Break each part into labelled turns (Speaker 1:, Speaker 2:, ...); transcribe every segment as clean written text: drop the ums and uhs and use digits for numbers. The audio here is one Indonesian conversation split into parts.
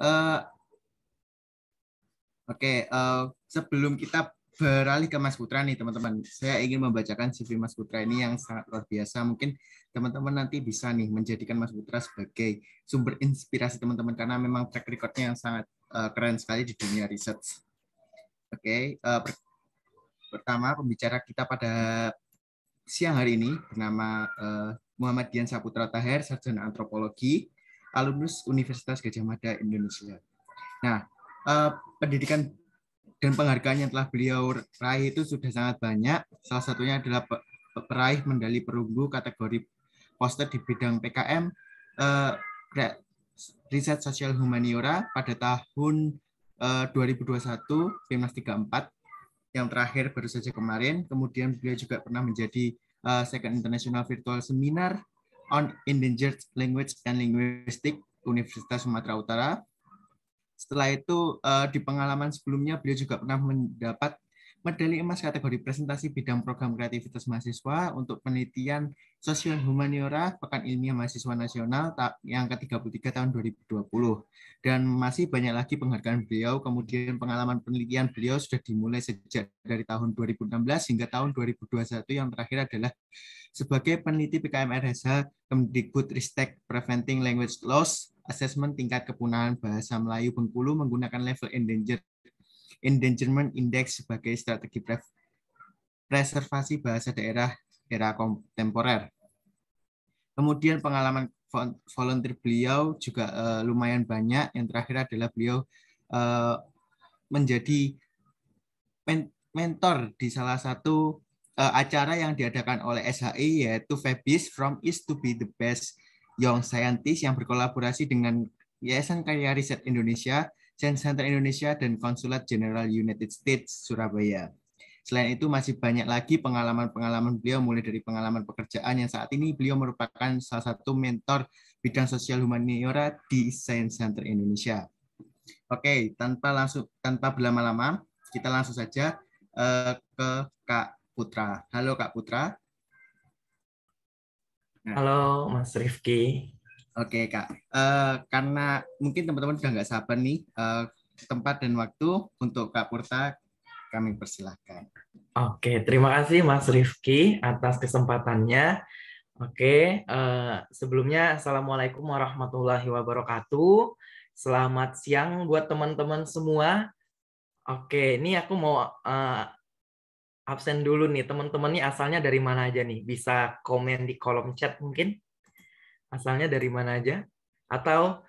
Speaker 1: Eh, Oke, sebelum kita beralih ke Mas Putra nih teman-teman, saya ingin membacakan CV Mas Putra ini yang sangat luar biasa. Mungkin teman-teman nanti bisa nih menjadikan Mas Putra sebagai sumber inspirasi teman-teman karena memang track record-nya yang sangat keren sekali di dunia research. Oke, pertama pembicara kita pada siang hari ini bernama Muhammad Dian Saputra Taher, sarjana antropologi, alumnus Universitas Gadjah Mada Indonesia. Nah, pendidikan dan penghargaan yang telah beliau raih itu sudah sangat banyak. Salah satunya adalah peraih medali perunggu kategori poster di bidang PKM, riset sosial humaniora pada tahun 2021, PIMNAS 34, yang terakhir baru saja kemarin. Kemudian beliau juga pernah menjadi Second International Virtual Seminar on Endangered Language and Linguistics Universitas Sumatera Utara. Setelah itu di pengalaman sebelumnya beliau juga pernah mendapat medali emas kategori presentasi bidang program kreativitas mahasiswa untuk penelitian sosial humaniora Pekan Ilmiah Mahasiswa Nasional yang ke-33 tahun 2020. Dan masih banyak lagi penghargaan beliau. Kemudian pengalaman penelitian beliau sudah dimulai sejak dari tahun 2016 hingga tahun 2021, yang terakhir adalah sebagai peneliti PKM RSH Kemdikbudristek Preventing Language Loss Assessment tingkat kepunahan bahasa Melayu Bengkulu menggunakan level Endangerment Index sebagai strategi preservasi bahasa daerah era kontemporer. Kemudian pengalaman volunteer beliau juga lumayan banyak. Yang terakhir adalah beliau menjadi mentor di salah satu acara yang diadakan oleh SHI, yaitu FEBIS From East to Be the Best Young Scientist, yang berkolaborasi dengan Yayasan Karya Riset Indonesia, Science Center Indonesia, dan Konsulat Jenderal United States Surabaya. Selain itu masih banyak lagi pengalaman-pengalaman beliau, mulai dari pengalaman pekerjaan yang saat ini beliau merupakan salah satu mentor bidang sosial humaniora di Science Center Indonesia. Oke, tanpa berlama-lama, kita langsung saja ke Kak Putra. Halo Kak Putra. Nah,
Speaker 2: Halo Mas Rifki.
Speaker 1: oke Kak, karena mungkin teman-teman sudah nggak sabar nih, tempat dan waktu untuk Kak Putra kami persilahkan.
Speaker 2: Oke, terima kasih Mas Rifki atas kesempatannya. Oke, sebelumnya Assalamualaikum warahmatullahi wabarakatuh. Selamat siang buat teman-teman semua. Oke, ini aku mau absen dulu nih. Teman-teman nih asalnya dari mana aja nih? Bisa komen di kolom chat mungkin? Asalnya dari mana aja? Atau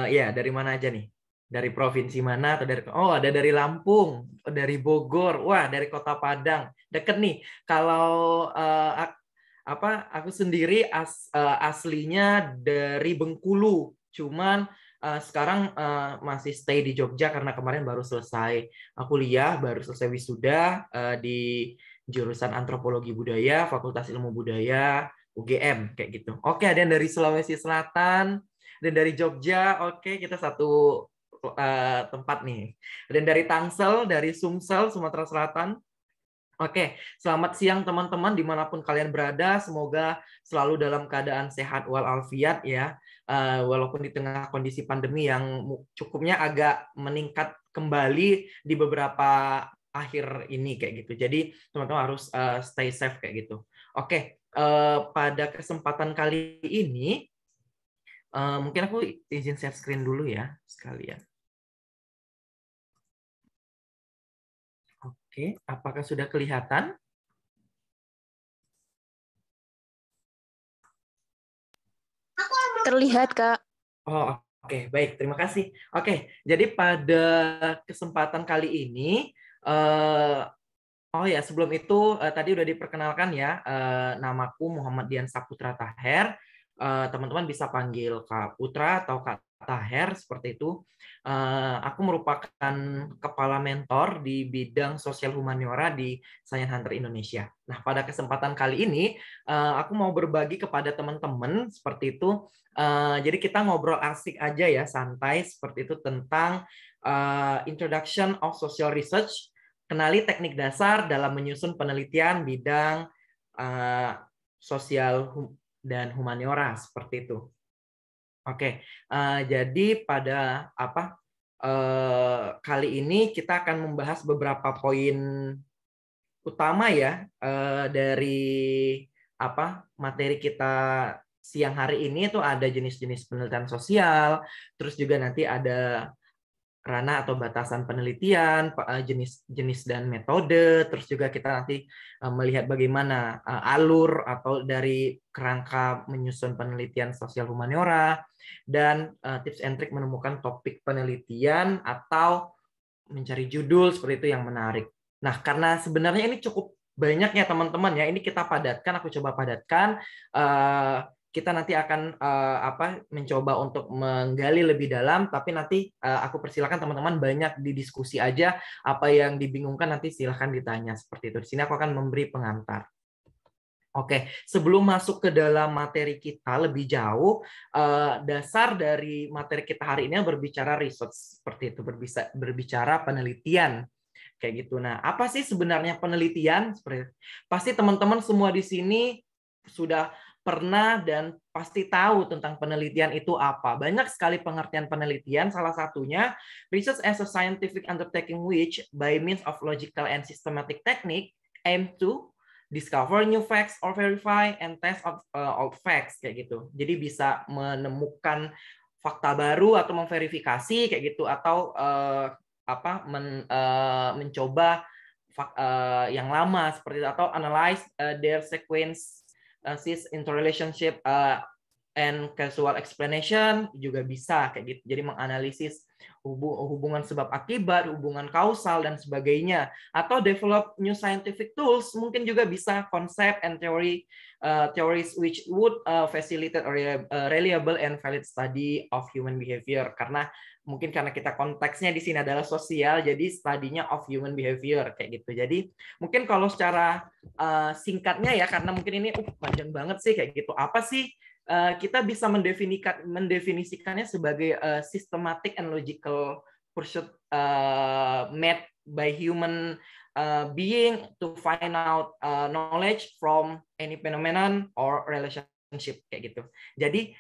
Speaker 2: ya dari mana aja nih? Dari provinsi mana atau dari ada dari Lampung, dari Bogor, wah dari Kota Padang, deket nih. Kalau aku sendiri aslinya dari Bengkulu, cuman sekarang masih stay di Jogja karena kemarin baru selesai kuliah, baru selesai wisuda di jurusan Antropologi Budaya, Fakultas Ilmu Budaya UGM kayak gitu. Oke, ada yang dari Sulawesi Selatan dan dari Jogja. Oke, kita satu tempat nih. Dan dari Tangsel, dari Sumsel, Sumatera Selatan. Oke, selamat siang teman-teman dimanapun kalian berada. Semoga selalu dalam keadaan sehat walafiat ya. Walaupun di tengah kondisi pandemi yang cukupnya agak meningkat kembali di beberapa akhir ini kayak gitu. Jadi teman-teman harus stay safe kayak gitu. Oke, pada kesempatan kali ini mungkin aku izin share screen dulu ya sekalian. Oke, apakah sudah kelihatan?
Speaker 3: Terlihat, Kak.
Speaker 2: Oh, oke, baik. Terima kasih. Oke, jadi pada kesempatan kali ini, oh ya, sebelum itu tadi udah diperkenalkan ya, namaku Muhammad Dian Saputra Taher. Teman-teman bisa panggil Kak Putra atau Kak Taher seperti itu. Aku merupakan kepala mentor di bidang sosial humaniora di Science Hunter Indonesia. Nah, pada kesempatan kali ini, aku mau berbagi kepada teman-teman seperti itu. Jadi kita ngobrol asik aja ya, santai seperti itu tentang Introduction of Social Research, kenali teknik dasar dalam menyusun penelitian bidang sosial dan humaniora seperti itu. Oke, jadi pada kali ini kita akan membahas beberapa poin utama ya dari materi kita siang hari ini. Itu ada jenis-jenis penelitian sosial, terus juga nanti ada ranah atau batasan penelitian, jenis-jenis dan metode, terus juga kita nanti melihat bagaimana alur atau dari kerangka menyusun penelitian sosial humaniora, dan tips and trik menemukan topik penelitian atau mencari judul seperti itu yang menarik. Nah, karena sebenarnya ini cukup banyak ya teman-teman ya, ini kita padatkan, aku coba padatkan. Kita nanti akan mencoba untuk menggali lebih dalam, tapi nanti aku persilakan teman-teman banyak didiskusi aja, apa yang dibingungkan nanti silahkan ditanya seperti itu. Di sini aku akan memberi pengantar. Oke, sebelum masuk ke dalam materi kita lebih jauh, dasar dari materi kita hari ini berbicara research seperti itu, berbicara penelitian kayak gitu. Nah, apa sih sebenarnya penelitian? Pasti teman-teman semua di sini sudah pernah dan pasti tahu tentang penelitian itu apa. Banyak sekali pengertian penelitian, salah satunya research as a scientific undertaking which by means of logical and systematic technique aim to discover new facts or verify and test of old facts kayak gitu. Jadi bisa menemukan fakta baru atau memverifikasi kayak gitu, atau mencoba yang lama seperti itu, atau analyze their sequence interrelationship and causal explanation juga bisa kayak gitu. Jadi menganalisis hubungan sebab akibat, hubungan kausal dan sebagainya, atau develop new scientific tools, mungkin juga bisa konsep and theories which would facilitate a reliable and valid study of human behavior. Karena kita konteksnya di sini adalah sosial, jadi studinya of human behavior kayak gitu. Jadi mungkin kalau secara singkatnya ya, karena mungkin ini panjang banget sih kayak gitu. Apa sih kita bisa mendefinisikannya sebagai systematic and logical pursuit made by human being to find out knowledge from any phenomenon or relationship kayak gitu. Jadi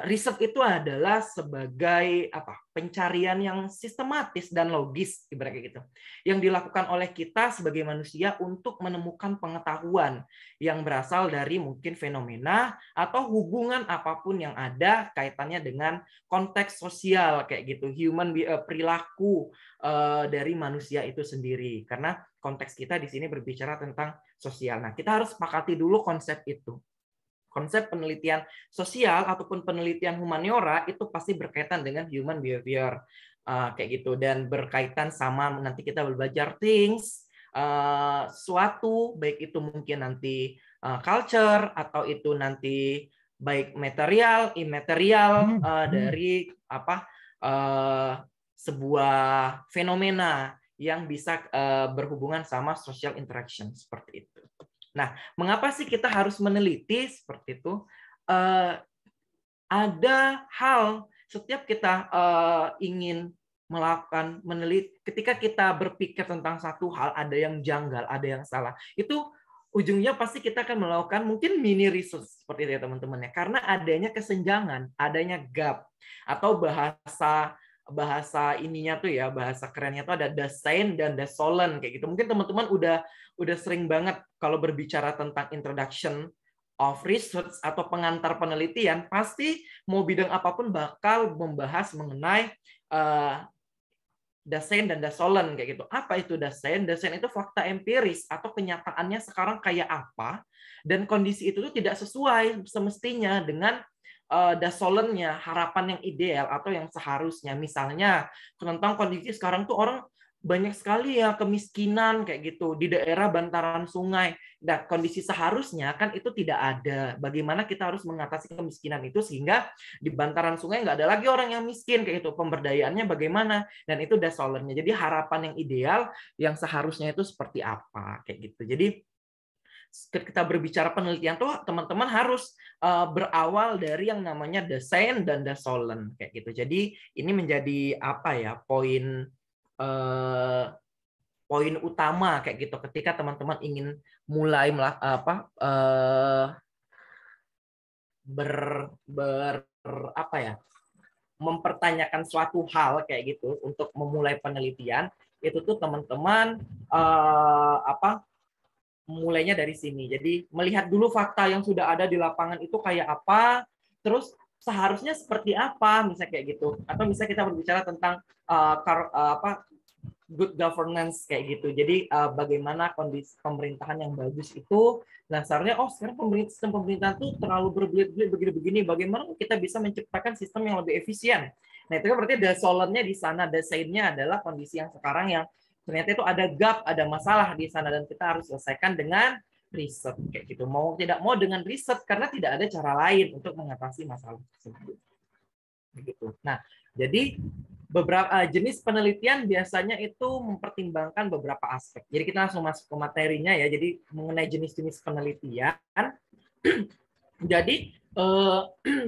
Speaker 2: riset itu adalah sebagai pencarian yang sistematis dan logis ibaratnya gitu, yang dilakukan oleh kita sebagai manusia untuk menemukan pengetahuan yang berasal dari mungkin fenomena atau hubungan apapun yang ada kaitannya dengan konteks sosial kayak gitu, perilaku dari manusia itu sendiri. Karena konteks kita di sini berbicara tentang sosial. Nah, kita harus sepakati dulu konsep itu. Konsep penelitian sosial ataupun penelitian humaniora itu pasti berkaitan dengan human behavior kayak gitu, dan berkaitan sama nanti kita belajar things, suatu, baik itu mungkin nanti culture atau itu nanti baik material, imaterial dari sebuah fenomena yang bisa berhubungan sama social interaction seperti itu. Nah, mengapa sih kita harus meneliti seperti itu? Ada hal setiap kita ingin melakukan meneliti, ketika kita berpikir tentang satu hal, ada yang janggal, ada yang salah, itu ujungnya pasti kita akan melakukan mungkin mini research seperti itu ya teman-teman ya, karena adanya kesenjangan, adanya gap, atau bahasa ininya tuh ya, bahasa kerennya tuh ada Dasein dan Dasolen kayak gitu. Mungkin teman-teman udah sering banget kalau berbicara tentang introduction of research atau pengantar penelitian, pasti mau bidang apapun bakal membahas mengenai Dasein dan Dasolen kayak gitu. Apa itu Dasein? Dasein itu fakta empiris atau kenyataannya sekarang kayak apa, dan kondisi itu tuh tidak sesuai semestinya dengan Dasolennya, harapan yang ideal atau yang seharusnya. Misalnya tentang kondisi sekarang tuh orang banyak sekali ya kemiskinan kayak gitu di daerah bantaran sungai. Nah, kondisi seharusnya kan itu tidak ada. Bagaimana kita harus mengatasi kemiskinan itu sehingga di bantaran sungai nggak ada lagi orang yang miskin kayak gitu. Pemberdayaannya bagaimana? Dan itu Dasolennya. Jadi harapan yang ideal yang seharusnya itu seperti apa kayak gitu. Jadi kita berbicara penelitian tuh teman-teman harus berawal dari yang namanya Dasein dan Dasolen kayak gitu. Jadi ini menjadi poin poin utama kayak gitu ketika teman-teman ingin mulai apa ya, mempertanyakan suatu hal kayak gitu untuk memulai penelitian, itu tuh teman-teman mulainya dari sini. Jadi melihat dulu fakta yang sudah ada di lapangan itu kayak apa, terus seharusnya seperti apa, misalnya kayak gitu. Atau misalnya kita berbicara tentang good governance kayak gitu. Jadi bagaimana kondisi pemerintahan yang bagus itu. Nah, seharusnya sekarang sistem pemerintahan tuh terlalu berbelit-belit begini-begini. Bagaimana kita bisa menciptakan sistem yang lebih efisien? Nah, itu kan berarti ada soalnya di sana, desainnya adalah kondisi yang sekarang yang ternyata itu ada gap, ada masalah di sana dan kita harus selesaikan dengan riset kayak gitu. Mau tidak mau dengan riset karena tidak ada cara lain untuk mengatasi masalah tersebut. Begitu. Nah, jadi beberapa jenis penelitian biasanya itu mempertimbangkan beberapa aspek. Jadi kita langsung masuk ke materinya ya. Jadi mengenai jenis-jenis penelitian. Jadi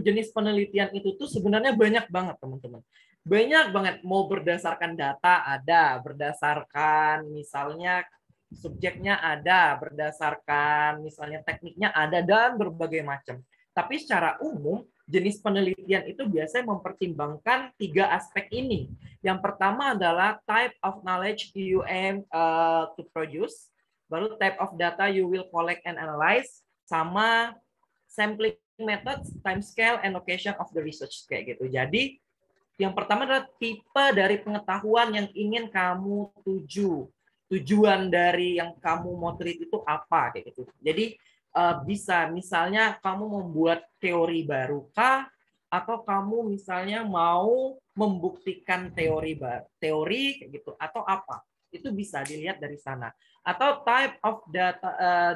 Speaker 2: jenis penelitian itu tuh sebenarnya banyak banget teman-teman. Banyak banget, mau berdasarkan data ada, berdasarkan misalnya subjeknya ada, berdasarkan misalnya tekniknya ada, dan berbagai macam. Tapi secara umum, jenis penelitian itu biasanya mempertimbangkan 3 aspek ini. Yang pertama adalah type of knowledge you aim to produce, baru type of data you will collect and analyze, sama sampling methods, time scale, and location of the research kayak gitu. Jadi yang pertama adalah tipe dari pengetahuan yang ingin kamu tuju. Tujuan dari yang kamu mau teliti itu apa kayak gitu. Jadi bisa misalnya kamu membuat teori baru kah, atau kamu misalnya mau membuktikan teori kayak gitu, atau apa. Itu bisa dilihat dari sana. Atau type of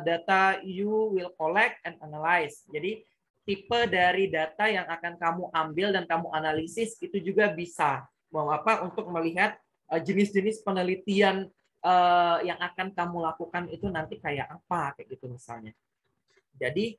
Speaker 2: data you will collect and analyze. Jadi tipe dari data yang akan kamu ambil dan kamu analisis itu juga bisa untuk melihat jenis-jenis penelitian yang akan kamu lakukan itu nanti kayak apa kayak gitu misalnya. Jadi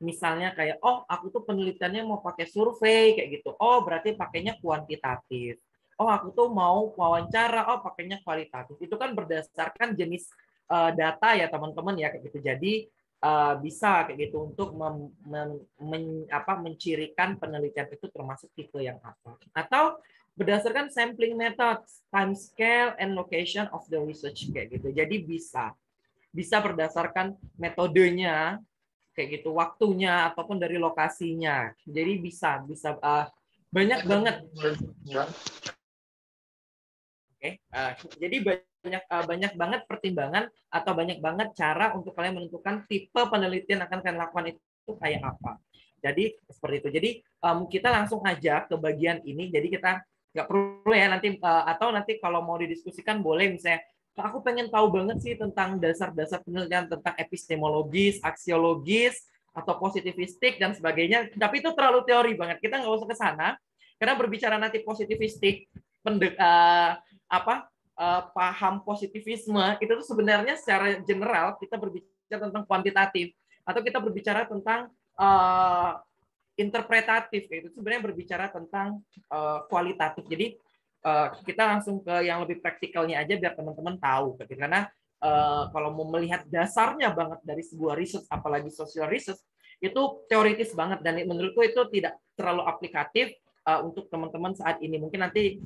Speaker 2: misalnya kayak aku tuh penelitiannya mau pakai survei kayak gitu. Berarti pakainya kuantitatif. Aku tuh mau wawancara, pakainya kualitatif. Itu kan berdasarkan jenis data ya teman-teman ya kayak gitu. Jadi bisa kayak gitu untuk mencirikan penelitian itu termasuk tipe yang apa. Atau berdasarkan sampling method, time scale, and location of the research kayak gitu. Jadi bisa berdasarkan metodenya kayak gitu, waktunya ataupun dari lokasinya. Jadi bisa banyak banget. Jadi banyak banget pertimbangan atau banyak banget cara untuk kalian menentukan tipe penelitian akan kalian lakukan itu kayak apa. Jadi seperti itu. Jadi kita langsung aja ke bagian ini. Jadi kita nggak perlu ya nanti atau nanti kalau mau didiskusikan boleh misalnya aku pengen tahu banget sih tentang dasar-dasar penelitian tentang epistemologis, aksiologis, atau positivistik dan sebagainya. Tapi itu terlalu teori banget. Kita nggak usah ke sana karena berbicara nanti positivistik paham positivisme itu tuh sebenarnya secara general kita berbicara tentang kuantitatif atau kita berbicara tentang interpretatif itu sebenarnya berbicara tentang kualitatif. Jadi kita langsung ke yang lebih praktikalnya aja biar teman-teman tahu karena kalau mau melihat dasarnya banget dari sebuah riset apalagi social research itu teoritis banget dan menurutku itu tidak terlalu aplikatif untuk teman-teman saat ini. Mungkin nanti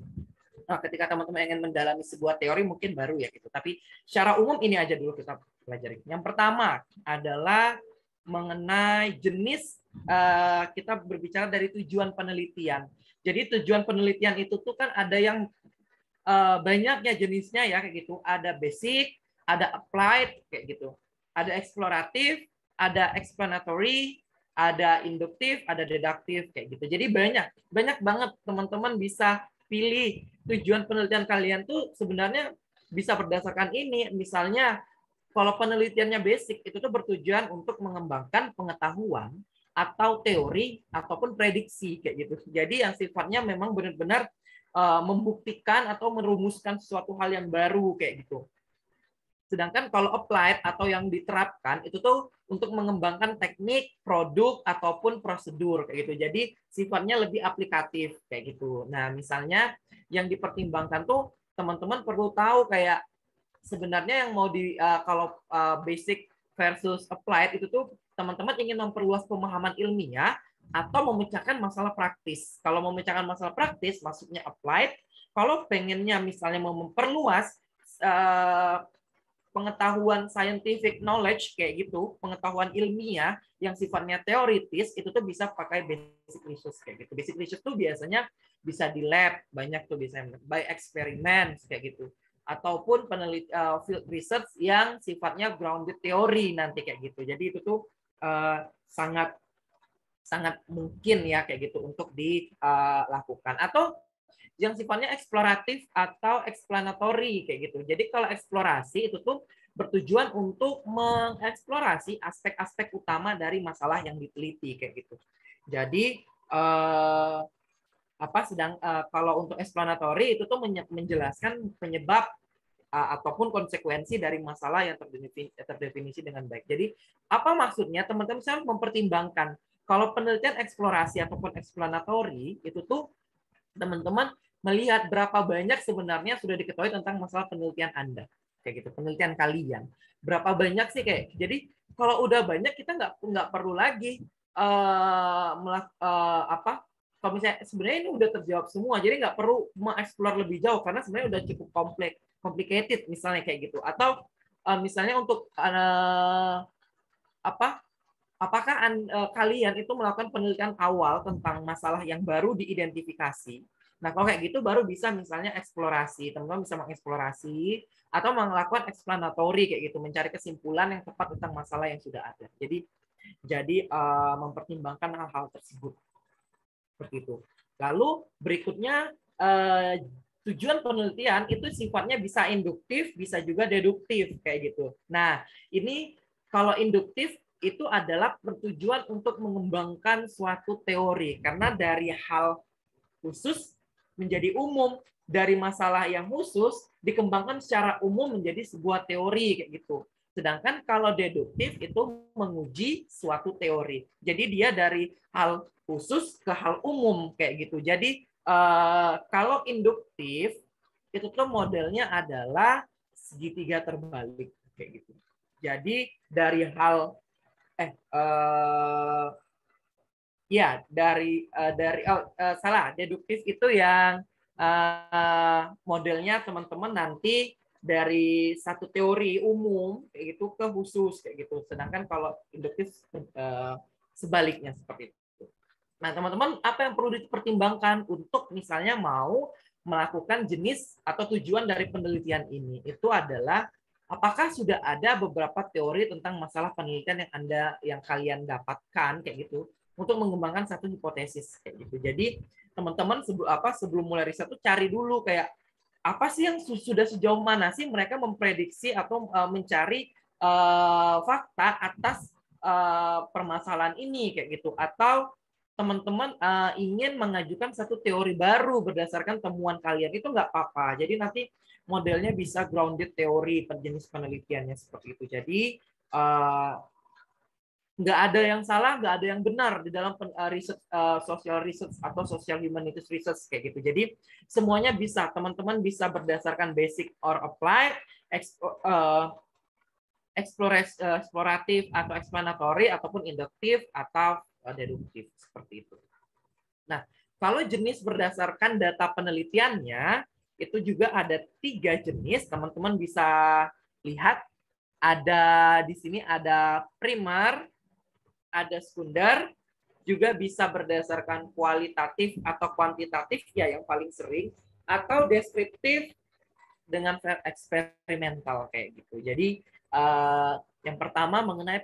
Speaker 2: ketika teman-teman ingin mendalami sebuah teori mungkin baru ya gitu. Tapi secara umum ini aja dulu kita pelajari. Yang pertama adalah mengenai jenis kita berbicara dari tujuan penelitian. Jadi tujuan penelitian itu tuh kan ada yang banyaknya jenisnya ya kayak gitu. Ada basic, ada applied kayak gitu. Ada eksploratif, ada explanatory, ada induktif, ada deduktif kayak gitu. Jadi banyak banget teman-teman bisa pilih tujuan penelitian kalian tuh sebenarnya bisa berdasarkan ini. Misalnya kalau penelitiannya basic itu tuh bertujuan untuk mengembangkan pengetahuan atau teori ataupun prediksi kayak gitu. Jadi yang sifatnya memang benar-benar membuktikan atau merumuskan sesuatu hal yang baru kayak gitu. Sedangkan kalau applied atau yang diterapkan itu tuh untuk mengembangkan teknik, produk ataupun prosedur kayak gitu. Jadi sifatnya lebih aplikatif kayak gitu. Nah, misalnya yang dipertimbangkan tuh teman-teman perlu tahu kayak sebenarnya yang mau kalau basic versus applied itu tuh teman-teman ingin memperluas pemahaman ilmiah atau memecahkan masalah praktis. Kalau memecahkan masalah praktis, maksudnya applied. Kalau pengennya misalnya memperluas pengetahuan scientific knowledge kayak gitu, pengetahuan ilmiah yang sifatnya teoritis, itu tuh bisa pakai basic research kayak gitu. Basic research tuh biasanya bisa di lab, banyak tuh bisa by experiment kayak gitu. Ataupun field research yang sifatnya grounded theory nanti kayak gitu. Jadi itu tuh sangat sangat mungkin ya kayak gitu untuk dilakukan. Atau yang sifatnya eksploratif atau explanatory kayak gitu. Jadi kalau eksplorasi itu tuh bertujuan untuk mengeksplorasi aspek-aspek utama dari masalah yang diteliti kayak gitu. Jadi kalau untuk explanatory itu tuh menjelaskan penyebab ataupun konsekuensi dari masalah yang terdefinisi dengan baik. Jadi apa maksudnya? Teman-teman saya mempertimbangkan kalau penelitian eksplorasi ataupun explanatory itu tuh teman-teman melihat berapa banyak sebenarnya sudah diketahui tentang masalah penelitian Anda, kayak gitu, penelitian kalian. Berapa banyak sih kayak. Jadi kalau udah banyak kita nggak perlu lagi kalau misalnya sebenarnya ini udah terjawab semua, jadi nggak perlu mengeksplor lebih jauh karena sebenarnya udah cukup complicated misalnya kayak gitu. Atau misalnya untuk apakah kalian itu melakukan penelitian awal tentang masalah yang baru diidentifikasi? Nah, kalau kayak gitu baru bisa misalnya eksplorasi. Teman-teman bisa mengeksplorasi atau melakukan explanatory kayak gitu, mencari kesimpulan yang tepat tentang masalah yang sudah ada. Jadi mempertimbangkan hal-hal tersebut. Seperti itu. Lalu berikutnya tujuan penelitian itu sifatnya bisa induktif, bisa juga deduktif kayak gitu. Nah, ini kalau induktif itu adalah bertujuan untuk mengembangkan suatu teori karena dari hal khusus menjadi umum, dari masalah yang khusus dikembangkan secara umum menjadi sebuah teori kayak gitu. Sedangkan kalau deduktif itu menguji suatu teori. Jadi dia dari hal khusus ke hal umum kayak gitu. Jadi kalau induktif itu tuh modelnya adalah segitiga terbalik kayak gitu. Jadi dari hal deduktif itu yang modelnya teman-teman nanti dari satu teori umum kayak gitu ke khusus kayak gitu. Sedangkan kalau induktif sebaliknya seperti itu. Nah, teman-teman, apa yang perlu dipertimbangkan untuk misalnya mau melakukan jenis atau tujuan dari penelitian ini? Itu adalah apakah sudah ada beberapa teori tentang masalah penelitian yang kalian dapatkan kayak gitu untuk mengembangkan satu hipotesis kayak gitu. Jadi teman-teman sebelum mulai riset tuh cari dulu kayak apa sih yang sudah sejauh mana sih mereka memprediksi atau mencari fakta atas permasalahan ini kayak gitu, atau teman-teman ingin mengajukan satu teori baru berdasarkan temuan kalian, itu nggak apa-apa. Jadi nanti modelnya bisa grounded teori jenis penelitiannya seperti itu. Jadi nggak ada yang salah, nggak ada yang benar di dalam riset social research atau social humanities research kayak gitu. Jadi semuanya bisa, teman-teman bisa berdasarkan basic or applied, eksploratif atau explanatory, ataupun induktif atau deduktif seperti itu. Nah, kalau jenis berdasarkan data penelitiannya itu juga ada 3 jenis, teman-teman bisa lihat. Ada di sini ada primer, ada sekunder, juga bisa berdasarkan kualitatif atau kuantitatif ya yang paling sering, atau deskriptif dengan eksperimental kayak gitu. Jadi yang pertama mengenai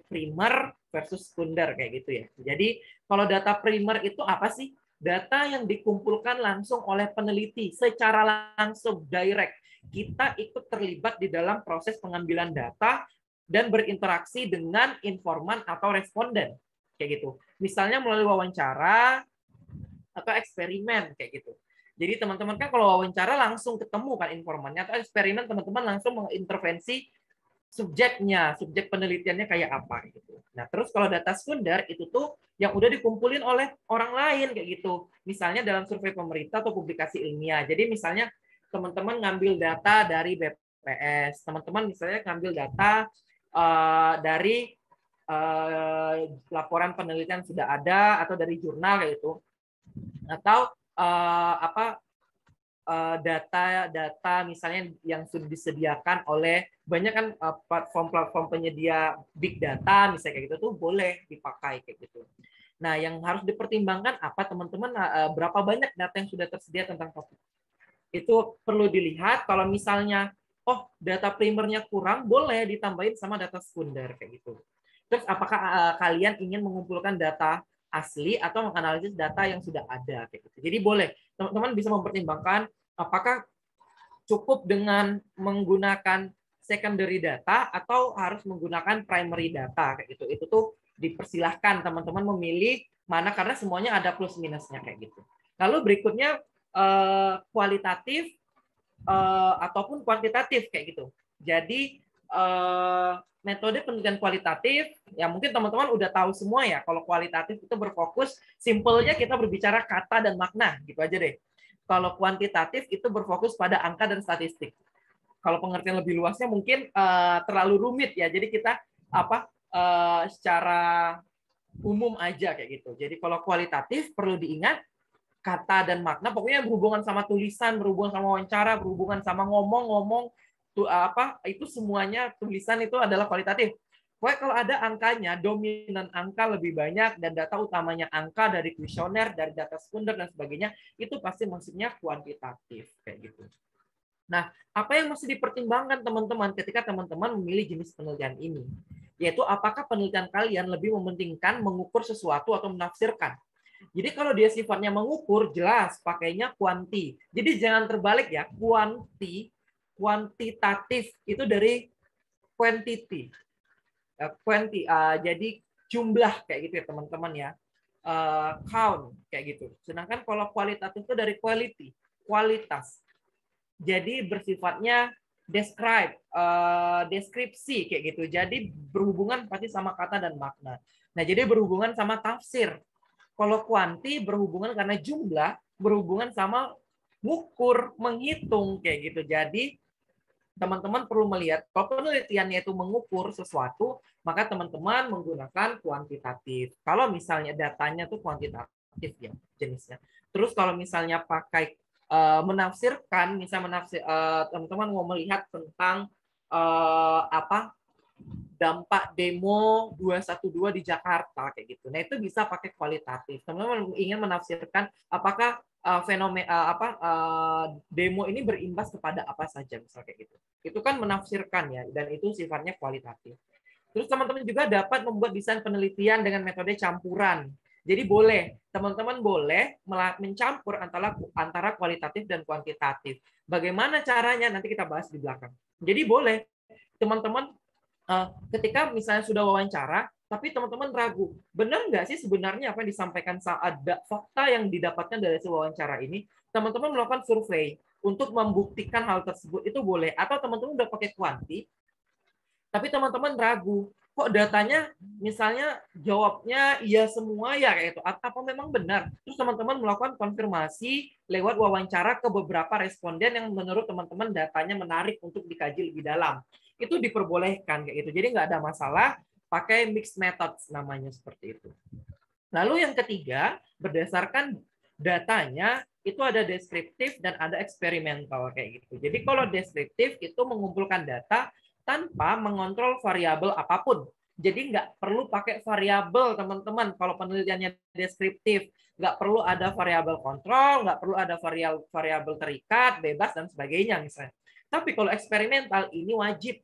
Speaker 2: primer versus sekunder kayak gitu ya. Jadi kalau data primer itu apa sih? Data yang dikumpulkan langsung oleh peneliti secara langsung, direct. Kita ikut terlibat di dalam proses pengambilan data dan berinteraksi dengan informan atau responden kayak gitu. Misalnya melalui wawancara atau eksperimen kayak gitu. Jadi teman-teman kan kalau wawancara langsung ketemu kan informannya, atau eksperimen teman-teman langsung mengintervensi subjeknya, subjek penelitiannya kayak apa gitu. Nah, terus kalau data sekunder itu tuh yang udah dikumpulin oleh orang lain kayak gitu. Misalnya dalam survei pemerintah atau publikasi ilmiah. Jadi misalnya teman-teman ngambil data dari BPS, teman-teman misalnya ngambil data dari laporan penelitian sudah ada atau dari jurnal kayak itu, atau data misalnya yang sudah disediakan oleh banyak kan platform-platform penyedia big data misalnya kayak gitu tuh boleh dipakai kayak gitu. Nah, yang harus dipertimbangkan apa teman-teman, berapa banyak data yang sudah tersedia tentang topik. Itu perlu dilihat. Kalau misalnya data primernya kurang, boleh ditambahin sama data sekunder kayak gitu. Terus apakah kalian ingin mengumpulkan data asli atau menganalisis data yang sudah ada kayak gitu. Jadi boleh teman-teman bisa mempertimbangkan apakah cukup dengan menggunakan secondary data atau harus menggunakan primary data kayak gitu. Itu tuh dipersilahkan teman-teman memilih mana, karena semuanya ada plus minusnya kayak gitu. Lalu berikutnya kualitatif ataupun kuantitatif kayak gitu. Jadi metode penelitian kualitatif ya mungkin teman-teman udah tahu semua ya. Kalau kualitatif itu berfokus simpelnya kita berbicara kata dan makna gitu aja deh. Kalau kuantitatif itu berfokus pada angka dan statistik. Kalau pengertian lebih luasnya mungkin terlalu rumit ya. Jadi kita secara umum aja kayak gitu. Jadi kalau kualitatif perlu diingat kata dan makna, pokoknya berhubungan sama tulisan, berhubungan sama wawancara, berhubungan sama ngomong-ngomong, itu semuanya tulisan itu adalah kualitatif. Pokoknya kalau ada angkanya, dominan angka lebih banyak dan data utamanya angka dari kuesioner, dari data sekunder dan sebagainya, itu pasti maksudnya kuantitatif kayak gitu. Nah, apa yang mesti dipertimbangkan teman-teman ketika teman-teman memilih jenis penelitian ini? Yaitu apakah penelitian kalian lebih mementingkan mengukur sesuatu atau menafsirkan? Jadi kalau dia sifatnya mengukur, jelas pakainya kuanti. Jadi jangan terbalik ya, kuantitatif itu dari quantity. Jadi jumlah kayak gitu ya teman-teman ya. Count kayak gitu. Sedangkan kalau kualitatif itu dari quality, kualitas. Jadi bersifatnya describe, deskripsi kayak gitu. Jadi berhubungan pasti sama kata dan makna. Nah, jadi berhubungan sama tafsir. Kalau kuanti berhubungan karena jumlah, berhubungan sama ngukur, menghitung kayak gitu. Jadi teman-teman perlu melihat kalau penelitiannya itu mengukur sesuatu, maka teman-teman menggunakan kuantitatif. Kalau misalnya datanya tuh kuantitatif ya jenisnya. Terus kalau misalnya pakai menafsirkan, misalnya teman-teman mau melihat tentang dampak demo 212 di Jakarta kayak gitu. Nah, itu bisa pakai kualitatif. Teman-teman ingin menafsirkan apakah demo ini berimbas kepada apa saja misal kayak gitu. Itu kan menafsirkan ya, dan itu sifatnya kualitatif. Terus teman-teman juga dapat membuat desain penelitian dengan metode campuran. Jadi boleh, teman-teman boleh mencampur antara kualitatif dan kuantitatif. Bagaimana caranya nanti kita bahas di belakang. Jadi boleh teman-teman ketika misalnya sudah wawancara, tapi teman-teman ragu, benar nggak sih sebenarnya apa yang disampaikan saat ada fakta yang didapatkan dari wawancara ini, teman-teman melakukan survei untuk membuktikan hal tersebut itu boleh. Atau teman-teman udah pakai kuanti, tapi teman-teman ragu, kok datanya misalnya jawabnya iya semua ya kayak itu, apa memang benar? Terus teman-teman melakukan konfirmasi lewat wawancara ke beberapa responden yang menurut teman-teman datanya menarik untuk dikaji lebih dalam. Itu diperbolehkan kayak gitu. Jadi nggak ada masalah pakai mixed methods namanya seperti itu. Lalu yang ketiga, berdasarkan datanya itu ada deskriptif dan ada eksperimental kayak gitu. Jadi kalau deskriptif itu mengumpulkan data tanpa mengontrol variabel apapun. Jadi nggak perlu pakai variabel teman-teman kalau penelitiannya deskriptif. Nggak perlu ada variabel kontrol, nggak perlu ada variabel terikat, bebas, dan sebagainya misalnya. Tapi kalau eksperimental ini wajib.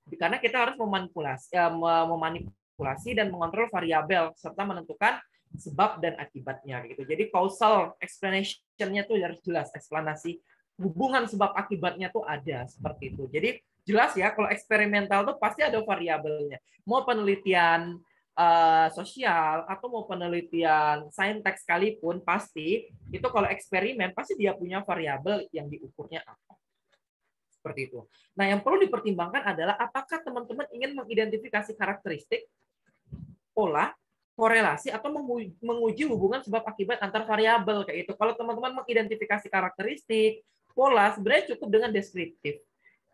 Speaker 2: Karena kita harus memanipulasi dan mengontrol variabel serta menentukan sebab dan akibatnya gitu. Jadi causal explanation-nya tuh harus jelas, eksplanasi hubungan sebab akibatnya tuh ada seperti itu. Jadi jelas ya kalau eksperimental tuh pasti ada variabelnya. Mau penelitian sosial atau mau penelitian saintek sekalipun pasti itu kalau eksperimen pasti dia punya variabel yang diukurnya apa. Seperti itu. Nah, yang perlu dipertimbangkan adalah apakah teman-teman ingin mengidentifikasi karakteristik, pola, korelasi, atau menguji hubungan sebab akibat antar variabel kayak itu. Kalau teman-teman mengidentifikasi karakteristik, pola, sebenarnya cukup dengan deskriptif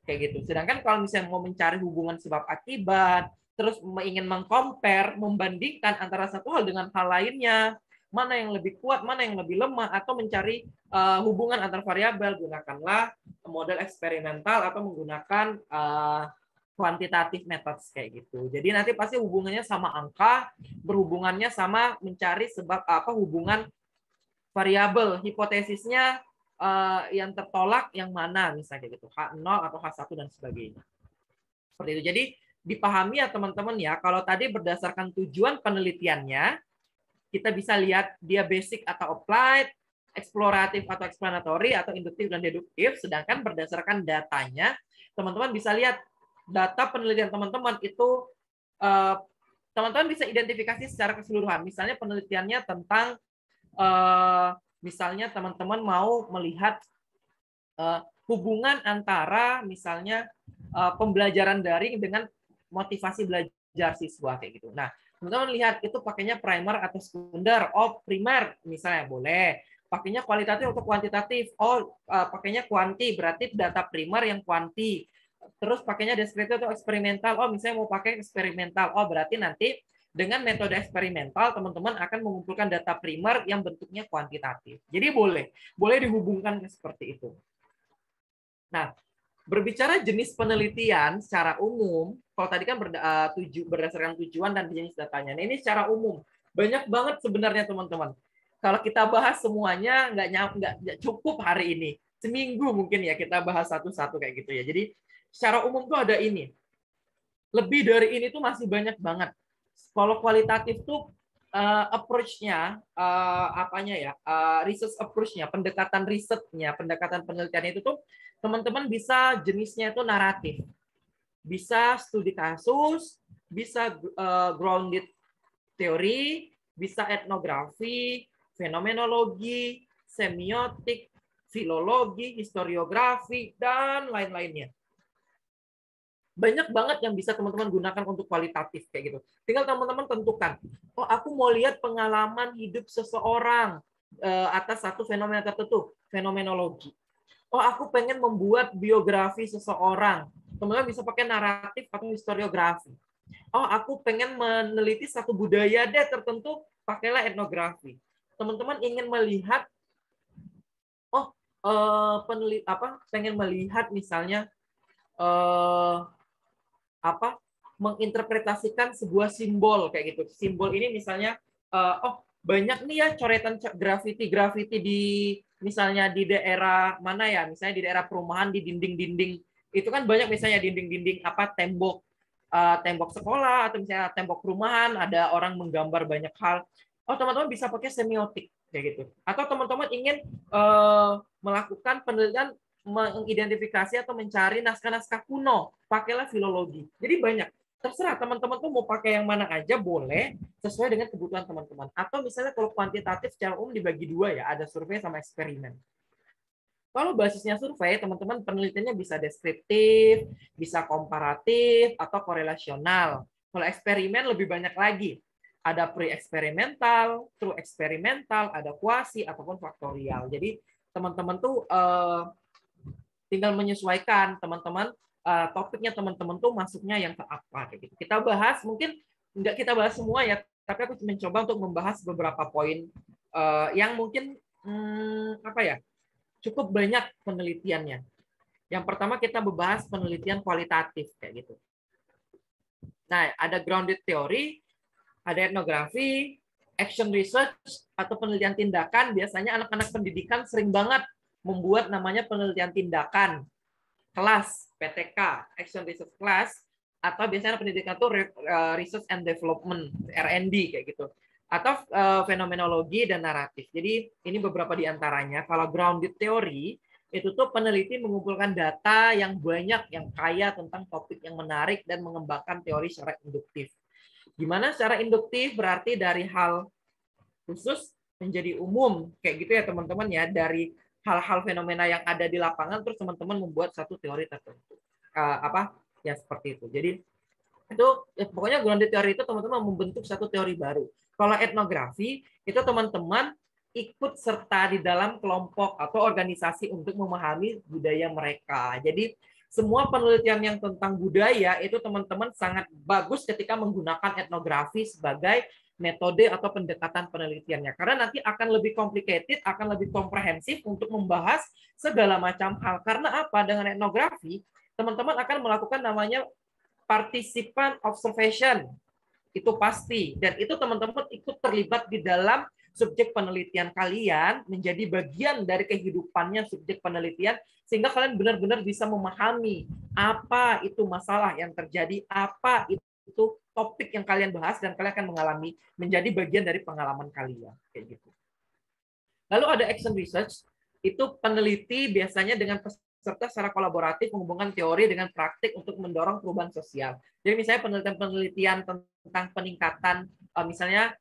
Speaker 2: kayak gitu. Sedangkan kalau misalnya mau mencari hubungan sebab akibat, terus ingin mengcompare, membandingkan antara satu hal dengan hal lainnya, mana yang lebih kuat, mana yang lebih lemah, atau mencari hubungan antar variabel, gunakanlah model eksperimental atau menggunakan quantitative methods kayak gitu. Jadi nanti pasti hubungannya sama angka, berhubungannya sama mencari sebab apa hubungan variabel, hipotesisnya yang tertolak yang mana misalnya gitu, H0 atau H1 dan sebagainya. Seperti itu. Jadi dipahami ya teman-teman ya, kalau tadi berdasarkan tujuan penelitiannya, kita bisa lihat dia basic atau applied, eksploratif atau explanatory, atau induktif dan deduktif. Sedangkan berdasarkan datanya, teman-teman bisa lihat data penelitian teman-teman itu, teman-teman bisa identifikasi secara keseluruhan. Misalnya penelitiannya tentang, misalnya teman-teman mau melihat hubungan antara misalnya pembelajaran daring dengan motivasi belajar siswa kayak gitu. Nah, teman-teman lihat itu pakainya primer atau sekunder. Oh, primer misalnya boleh. Pakainya kualitatif atau kuantitatif. Oh, pakainya kuanti, berarti data primer yang kuanti. Terus pakainya deskriptif atau eksperimental. Oh, misalnya mau pakai eksperimental. Oh, berarti nanti dengan metode eksperimental teman-teman akan mengumpulkan data primer yang bentuknya kuantitatif. Jadi boleh dihubungkan seperti itu. Nah, berbicara jenis penelitian secara umum, kalau tadi kan berdasarkan tujuan dan jenis datanya. Nah, ini secara umum banyak banget sebenarnya teman-teman. Kalau kita bahas semuanya nggak cukup hari ini. Seminggu mungkin ya kita bahas satu-satu kayak gitu ya. Jadi secara umum tuh ada ini. Lebih dari ini tuh masih banyak banget. Kalau kualitatif tuh approach-nya, apanya ya, research approach-nya, pendekatan risetnya, pendekatan penelitian itu tuh teman-teman bisa jenisnya itu naratif, bisa studi kasus, bisa grounded teori, bisa etnografi, fenomenologi, semiotik, filologi, historiografi, dan lain-lainnya. Banyak banget yang bisa teman-teman gunakan untuk kualitatif kayak gitu. Tinggal teman-teman tentukan, oh aku mau lihat pengalaman hidup seseorang atas satu fenomena tertentu, fenomenologi. Oh aku pengen membuat biografi seseorang, teman-teman bisa pakai naratif atau historiografi. Oh aku pengen meneliti satu budaya deh tertentu, pakailah etnografi. Teman-teman ingin melihat, pengen melihat misalnya menginterpretasikan sebuah simbol kayak gitu. Simbol ini misalnya banyak nih ya coretan grafiti di misalnya di daerah mana ya, misalnya di daerah perumahan di dinding-dinding itu kan banyak misalnya dinding-dinding tembok sekolah atau misalnya tembok perumahan ada orang menggambar banyak hal. Oh teman-teman bisa pakai semiotik kayak gitu. Atau teman-teman ingin melakukan penelitian mengidentifikasi atau mencari naskah-naskah kuno, pakailah filologi. Jadi banyak. Terserah teman-teman tuh mau pakai yang mana aja boleh sesuai dengan kebutuhan teman-teman. Atau misalnya kalau kuantitatif secara umum dibagi dua ya, ada survei sama eksperimen. Kalau basisnya survei, teman-teman penelitiannya bisa deskriptif, bisa komparatif, atau korelasional. Kalau eksperimen lebih banyak lagi. Ada pre-eksperimental, true eksperimental, ada kuasi, ataupun faktorial. Jadi teman-teman tuh tinggal menyesuaikan teman-teman topiknya teman-teman tuh masuknya yang ke apa kayak gitu. Kita bahas mungkin nggak kita bahas semua ya, tapi aku mencoba untuk membahas beberapa poin yang mungkin cukup banyak penelitiannya. Yang pertama kita membahas penelitian kualitatif kayak gitu. Nah, ada grounded theory, ada etnografi, action research atau penelitian tindakan. Biasanya anak-anak pendidikan sering banget membuat namanya penelitian tindakan kelas PTK, action research class, atau biasanya pendidikan itu research and development R&D kayak gitu, atau fenomenologi dan naratif. Jadi ini beberapa di antaranya. Kalau grounded theory itu tuh peneliti mengumpulkan data yang banyak, yang kaya tentang topik yang menarik dan mengembangkan teori secara induktif. Gimana secara induktif? Berarti dari hal khusus menjadi umum kayak gitu ya teman-teman ya, dari hal-hal fenomena yang ada di lapangan terus teman-teman membuat satu teori tertentu. Ya seperti itu. Jadi itu ya, pokoknya grounded teori itu teman-teman membentuk satu teori baru. Kalau etnografi itu teman-teman ikut serta di dalam kelompok atau organisasi untuk memahami budaya mereka. Jadi semua penelitian yang tentang budaya itu teman-teman sangat bagus ketika menggunakan etnografi sebagai metode atau pendekatan penelitiannya. Karena nanti akan lebih complicated, akan lebih komprehensif untuk membahas segala macam hal. Karena apa? Dengan etnografi, teman-teman akan melakukan namanya participant observation. Itu pasti. Dan itu teman-teman ikut terlibat di dalam subjek penelitian kalian, menjadi bagian dari kehidupannya subjek penelitian, sehingga kalian benar-benar bisa memahami apa itu masalah yang terjadi, apa itu topik yang kalian bahas, dan kalian akan mengalami menjadi bagian dari pengalaman kalian. Kayak gitu. Lalu ada action research, itu peneliti biasanya dengan peserta secara kolaboratif menghubungkan teori dengan praktik untuk mendorong perubahan sosial. Jadi misalnya penelitian-penelitian tentang peningkatan, misalnya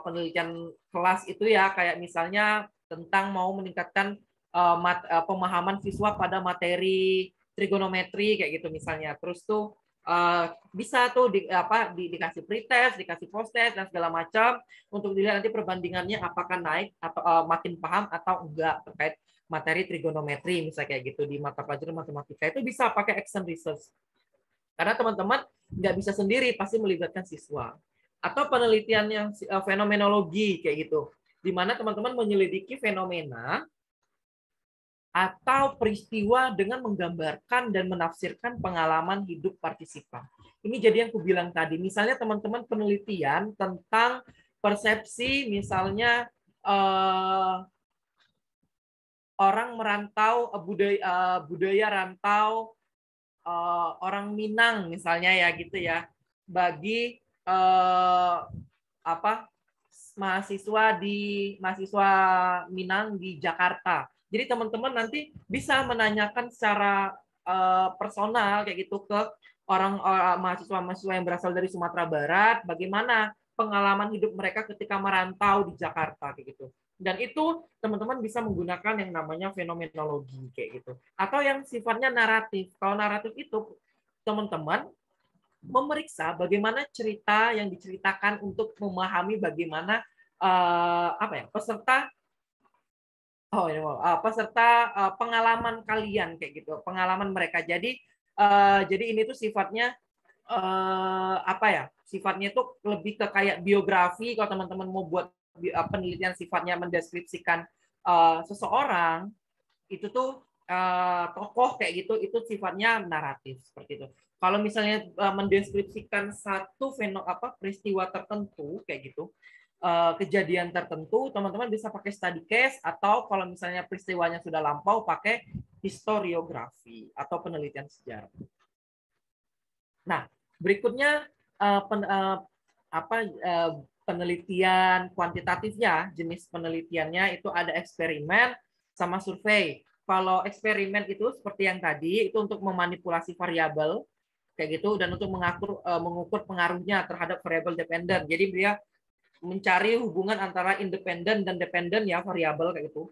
Speaker 2: penelitian kelas itu ya, kayak misalnya tentang mau meningkatkan pemahaman siswa pada materi trigonometri kayak gitu misalnya. Terus tuh bisa tuh dikasih pretest, dikasih post-test dan segala macam untuk dilihat nanti perbandingannya apakah naik atau makin paham atau enggak terkait materi trigonometri misalnya kayak gitu di mata pelajaran matematika. Itu bisa pakai action research. Karena teman-teman nggak bisa sendiri, pasti melibatkan siswa. Atau penelitian yang fenomenologi kayak gitu, di mana teman-teman menyelidiki fenomena atau peristiwa dengan menggambarkan dan menafsirkan pengalaman hidup partisipan. Ini jadi yang aku bilang tadi, misalnya teman-teman penelitian tentang persepsi, misalnya orang merantau, budaya rantau orang Minang misalnya ya gitu ya, bagi mahasiswa Minang di Jakarta. Jadi teman-teman nanti bisa menanyakan secara personal kayak gitu ke mahasiswa-mahasiswa yang berasal dari Sumatera Barat, bagaimana pengalaman hidup mereka ketika merantau di Jakarta kayak gitu. Dan itu teman-teman bisa menggunakan yang namanya fenomenologi kayak gitu. Atau yang sifatnya naratif. Kalau naratif itu teman-teman memeriksa bagaimana cerita yang diceritakan untuk memahami bagaimana peserta pengalaman kalian kayak gitu, pengalaman mereka. Jadi ini tuh sifatnya sifatnya itu lebih ke kayak biografi. Kalau teman-teman mau buat penelitian sifatnya mendeskripsikan seseorang, itu tuh tokoh kayak gitu, itu sifatnya naratif seperti itu. Kalau misalnya mendeskripsikan satu peristiwa tertentu kayak gitu, kejadian tertentu, teman-teman bisa pakai study case, atau kalau misalnya peristiwanya sudah lampau pakai historiografi atau penelitian sejarah. Nah, berikutnya penelitian kuantitatifnya, jenis penelitiannya itu ada eksperimen sama survei. Kalau eksperimen itu seperti yang tadi, itu untuk memanipulasi variabel kayak gitu, dan untuk mengukur pengaruhnya terhadap variabel dependen. Jadi dia mencari hubungan antara independen dan dependen ya, variabel kayak gitu.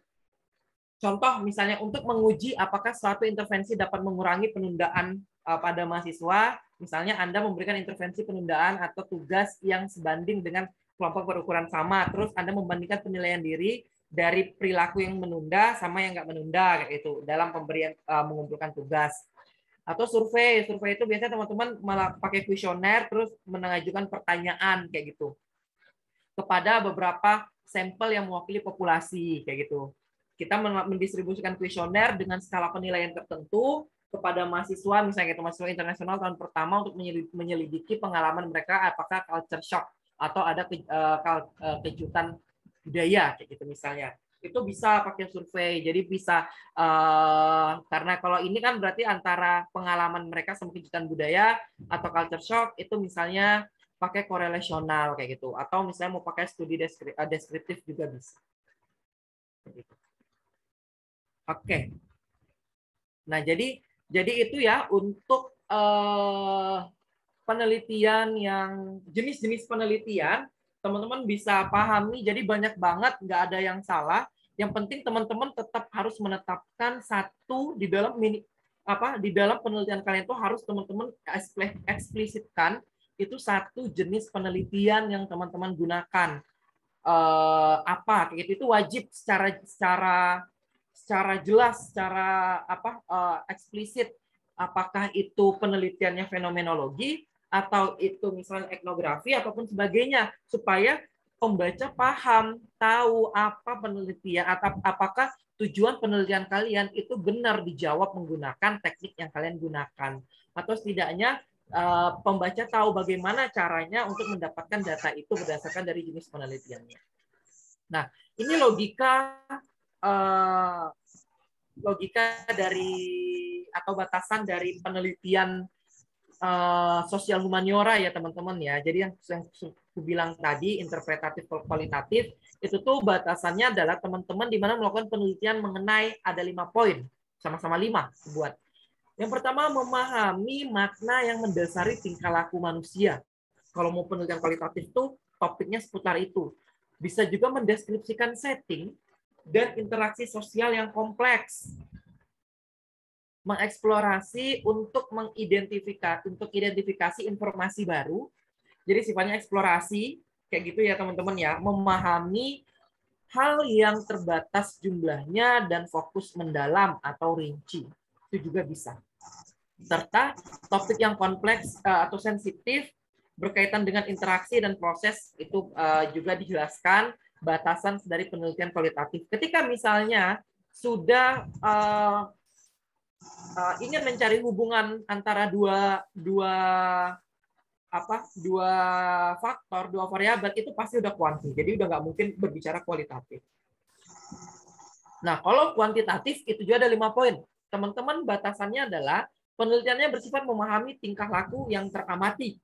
Speaker 2: Contoh misalnya untuk menguji apakah suatu intervensi dapat mengurangi penundaan pada mahasiswa, misalnya Anda memberikan intervensi penundaan atau tugas yang sebanding dengan kelompok berukuran sama, terus Anda membandingkan penilaian diri dari perilaku yang menunda sama yang nggak menunda kayak itu dalam pemberian mengumpulkan tugas. Atau survei itu biasanya teman-teman malah pakai kuesioner terus mengajukan pertanyaan kayak gitu kepada beberapa sampel yang mewakili populasi kayak gitu. Kita mendistribusikan kuesioner dengan skala penilaian tertentu kepada mahasiswa, misalnya itu mahasiswa internasional tahun pertama, untuk menyelidiki pengalaman mereka apakah culture shock atau ada kejutan budaya kayak gitu misalnya. Itu bisa pakai survei. Jadi bisa karena kalau ini kan berarti antara pengalaman mereka sama kejutan budaya atau culture shock, itu misalnya pakai korelasional kayak gitu, atau misalnya mau pakai studi deskriptif juga bisa. Oke. Nah, jadi itu ya untuk penelitian yang jenis-jenis penelitian, teman-teman bisa pahami. Jadi banyak banget, nggak ada yang salah. Yang penting teman-teman tetap harus menetapkan satu di dalam di dalam penelitian kalian itu harus teman-teman eksplisitkan itu satu jenis penelitian yang teman-teman gunakan. Kayak gitu, itu wajib secara secara jelas, secara eksplisit, apakah itu penelitiannya fenomenologi atau itu misalnya etnografi ataupun sebagainya, supaya pembaca paham, tahu apa penelitian atau apakah tujuan penelitian kalian itu benar dijawab menggunakan teknik yang kalian gunakan, atau setidaknya pembaca tahu bagaimana caranya untuk mendapatkan data itu berdasarkan dari jenis penelitiannya. Nah, ini logika dari atau batasan dari penelitian sosial humaniora ya teman-teman ya. Jadi yang saya bilang tadi interpretatif kualitatif itu tuh batasannya adalah teman-teman di mana melakukan penelitian mengenai ada 5 poin, sama-sama 5 buat. Yang pertama, memahami makna yang mendasari tingkah laku manusia. Kalau mau penelitian kualitatif tuh topiknya seputar itu. Bisa juga mendeskripsikan setting dan interaksi sosial yang kompleks. Mengeksplorasi untuk identifikasi informasi baru. Jadi sifatnya eksplorasi kayak gitu ya teman-teman ya, memahami hal yang terbatas jumlahnya dan fokus mendalam atau rinci. Itu juga bisa. Serta topik yang kompleks atau sensitif berkaitan dengan interaksi dan proses itu juga dijelaskan batasan dari penelitian kualitatif. Ketika misalnya sudah ingin mencari hubungan antara dua faktor, dua variabel, itu pasti udah kuanti. Jadi udah nggak mungkin berbicara kualitatif. Nah, kalau kuantitatif itu juga ada 5 poin. Teman-teman batasannya adalah penelitiannya bersifat memahami tingkah laku yang teramati.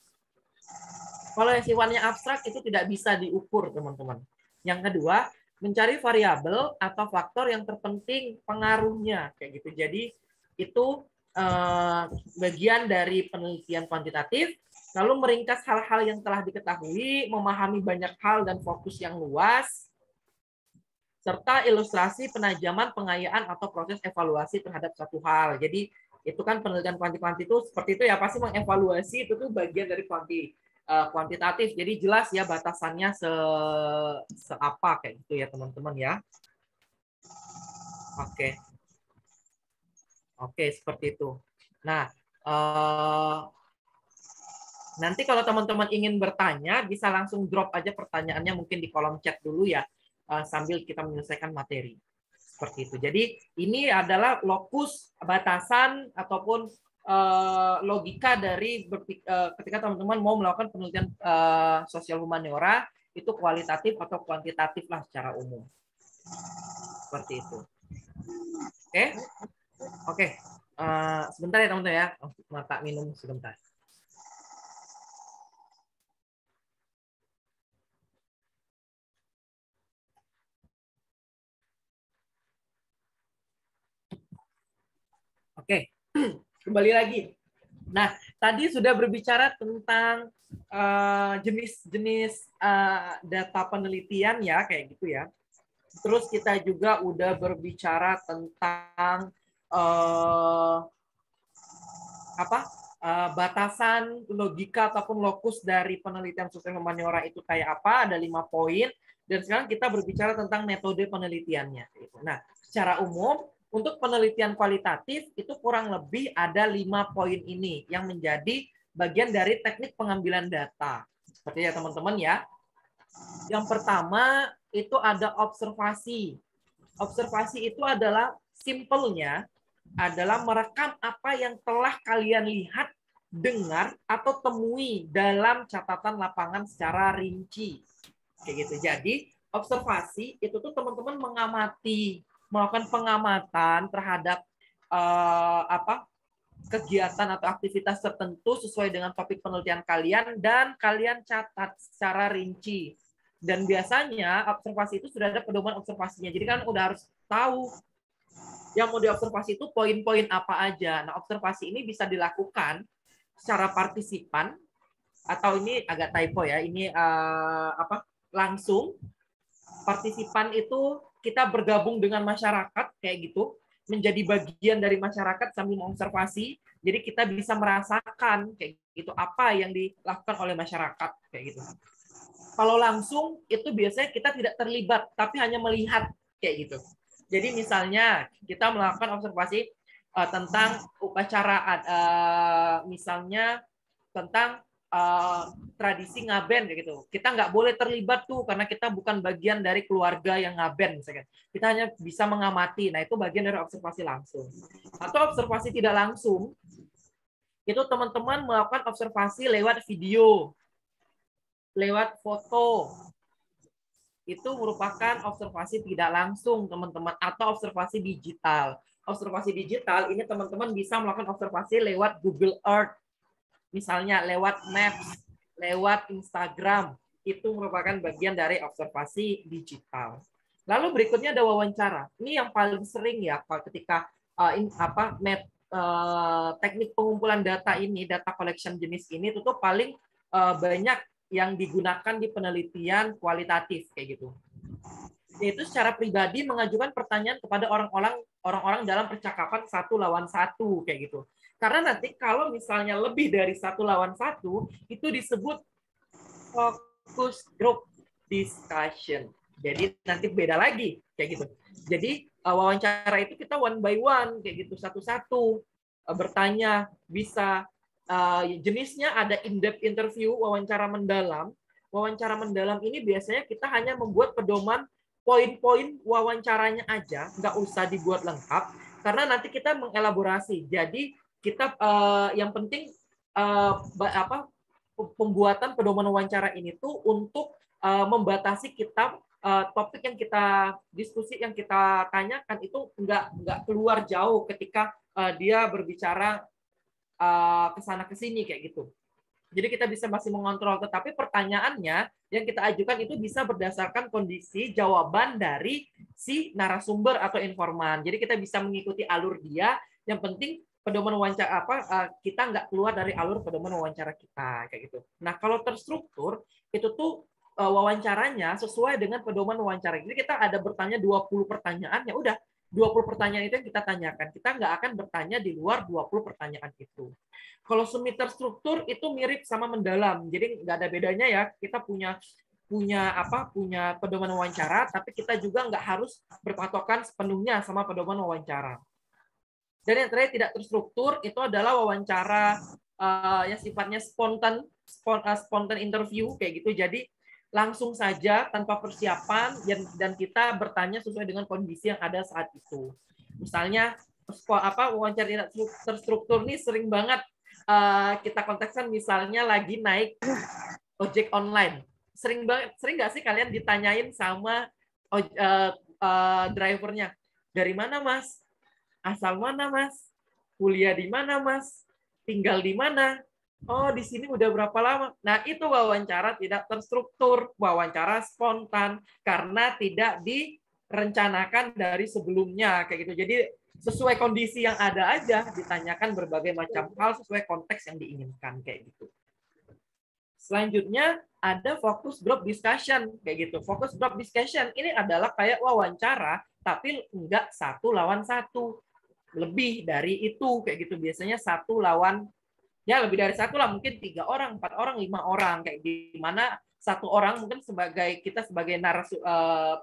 Speaker 2: Kalau yang sifatnya abstrak itu tidak bisa diukur, teman-teman. Yang kedua, mencari variabel atau faktor yang terpenting pengaruhnya, kayak gitu. Jadi itu bagian dari penelitian kuantitatif. Lalu meringkas hal-hal yang telah diketahui, memahami banyak hal dan fokus yang luas, serta ilustrasi penajaman pengayaan atau proses evaluasi terhadap satu hal. Jadi itu kan penelitian kuanti itu seperti itu ya, pasti mengevaluasi itu tuh bagian dari kuantitatif. Jadi jelas ya batasannya seapa kayak gitu ya teman-teman ya. Oke, seperti itu. Nah, nanti kalau teman-teman ingin bertanya bisa langsung drop aja pertanyaannya mungkin di kolom chat dulu ya, sambil kita menyelesaikan materi. Seperti itu. Jadi ini adalah lokus batasan ataupun logika dari ketika teman-teman mau melakukan penelitian sosial humaniora, itu kualitatif atau kuantitatif lah secara umum. Seperti itu. Oke. Sebentar ya teman-teman ya, mata minum sebentar. Oke, kembali lagi. Nah, tadi sudah berbicara tentang jenis-jenis data penelitian ya, kayak gitu ya. Terus kita juga udah berbicara tentang batasan logika ataupun lokus dari penelitian sosial humaniora itu kayak apa, ada 5 poin. Dan sekarang kita berbicara tentang metode penelitiannya. Nah, secara umum untuk penelitian kualitatif itu kurang lebih ada 5 poin ini yang menjadi bagian dari teknik pengambilan data. Seperti ya teman-teman ya. Yang pertama itu ada observasi. Observasi itu adalah simpelnya adalah merekam apa yang telah kalian lihat, dengar, atau temui dalam catatan lapangan secara rinci. Kayak gitu. Jadi observasi itu tuh teman-teman mengamati, melakukan pengamatan terhadap kegiatan atau aktivitas tertentu sesuai dengan topik penelitian kalian dan kalian catat secara rinci. Dan biasanya observasi itu sudah ada pedoman observasinya. Jadi kan udah harus tahu yang mau diobservasi itu poin-poin apa aja. Nah, observasi ini bisa dilakukan secara partisipan atau ini agak typo ya. Ini langsung. Partisipan itu kita bergabung dengan masyarakat kayak gitu, menjadi bagian dari masyarakat sambil mengobservasi. Jadi kita bisa merasakan kayak gitu apa yang dilakukan oleh masyarakat kayak gitu. Kalau langsung itu biasanya kita tidak terlibat tapi hanya melihat kayak gitu. Jadi misalnya kita melakukan observasi tentang upacara, misalnya tentang tradisi ngaben kayak gitu. Kita nggak boleh terlibat tuh karena kita bukan bagian dari keluarga yang ngaben misalkan. Kita hanya bisa mengamati. Nah, itu bagian dari observasi langsung. Atau observasi tidak langsung, itu teman-teman melakukan observasi lewat video, lewat foto. Itu merupakan observasi tidak langsung, teman-teman, atau observasi digital. Observasi digital ini teman-teman bisa melakukan observasi lewat Google Earth, misalnya lewat Maps, lewat Instagram. Itu merupakan bagian dari observasi digital. Lalu berikutnya ada wawancara. Ini yang paling sering ya ketika teknik pengumpulan data ini, data collection jenis ini itu tuh paling banyak yang digunakan di penelitian kualitatif kayak gitu. Yaitu secara pribadi mengajukan pertanyaan kepada orang-orang dalam percakapan 1-1 kayak gitu. Karena nanti kalau misalnya lebih dari 1-1 itu disebut focus group discussion. Jadi nanti beda lagi kayak gitu. Jadi wawancara itu kita one by one kayak gitu, satu-satu bertanya, bisa jenisnya ada in-depth interview, wawancara mendalam. Wawancara mendalam ini biasanya kita hanya membuat pedoman poin-poin wawancaranya aja, nggak usah dibuat lengkap, karena nanti kita mengelaborasi. Jadi kita yang penting pembuatan pedoman wawancara ini tuh untuk membatasi kita topik yang kita diskusi, yang kita tanyakan itu nggak keluar jauh ketika dia berbicara ke sana ke sini kayak gitu. Jadi kita bisa masih mengontrol, tetapi pertanyaannya yang kita ajukan itu bisa berdasarkan kondisi jawaban dari si narasumber atau informan. Jadi kita bisa mengikuti alur dia. Yang penting pedoman wawancara kita nggak keluar dari alur pedoman wawancara kita kayak gitu. Nah, kalau terstruktur itu tuh wawancaranya sesuai dengan pedoman wawancara. Jadi kita ada bertanya 20 pertanyaan, ya udah 20 pertanyaan itu yang kita tanyakan. Kita nggak akan bertanya di luar 20 pertanyaan itu. Kalau semi terstruktur itu mirip sama mendalam. Jadi nggak ada bedanya ya. Kita punya pedoman wawancara, tapi kita juga nggak harus berpatokan sepenuhnya sama pedoman wawancara. Dan yang terakhir tidak terstruktur itu adalah wawancara yang sifatnya spontan interview kayak gitu. Jadi langsung saja tanpa persiapan dan kita bertanya sesuai dengan kondisi yang ada saat itu. Misalnya wawancara tidak terstruktur ini sering banget kita kontekskan, misalnya lagi naik ojek online. Sering nggak sih kalian ditanyain sama drivernya, dari mana mas? Asal mana mas? Kuliah di mana mas? Tinggal di mana? Oh, di sini udah berapa lama? Nah, itu wawancara tidak terstruktur, wawancara spontan karena tidak direncanakan dari sebelumnya kayak gitu. Jadi sesuai kondisi yang ada aja ditanyakan berbagai macam hal sesuai konteks yang diinginkan kayak gitu. Selanjutnya ada focus group discussion kayak gitu. Focus group discussion ini adalah kayak wawancara tapi enggak 1-1. Lebih dari itu kayak gitu. Biasanya 1 lawan ya lebih dari 1 lah, mungkin 3 orang, 4 orang, 5 orang kayak di mana 1 orang mungkin kita sebagai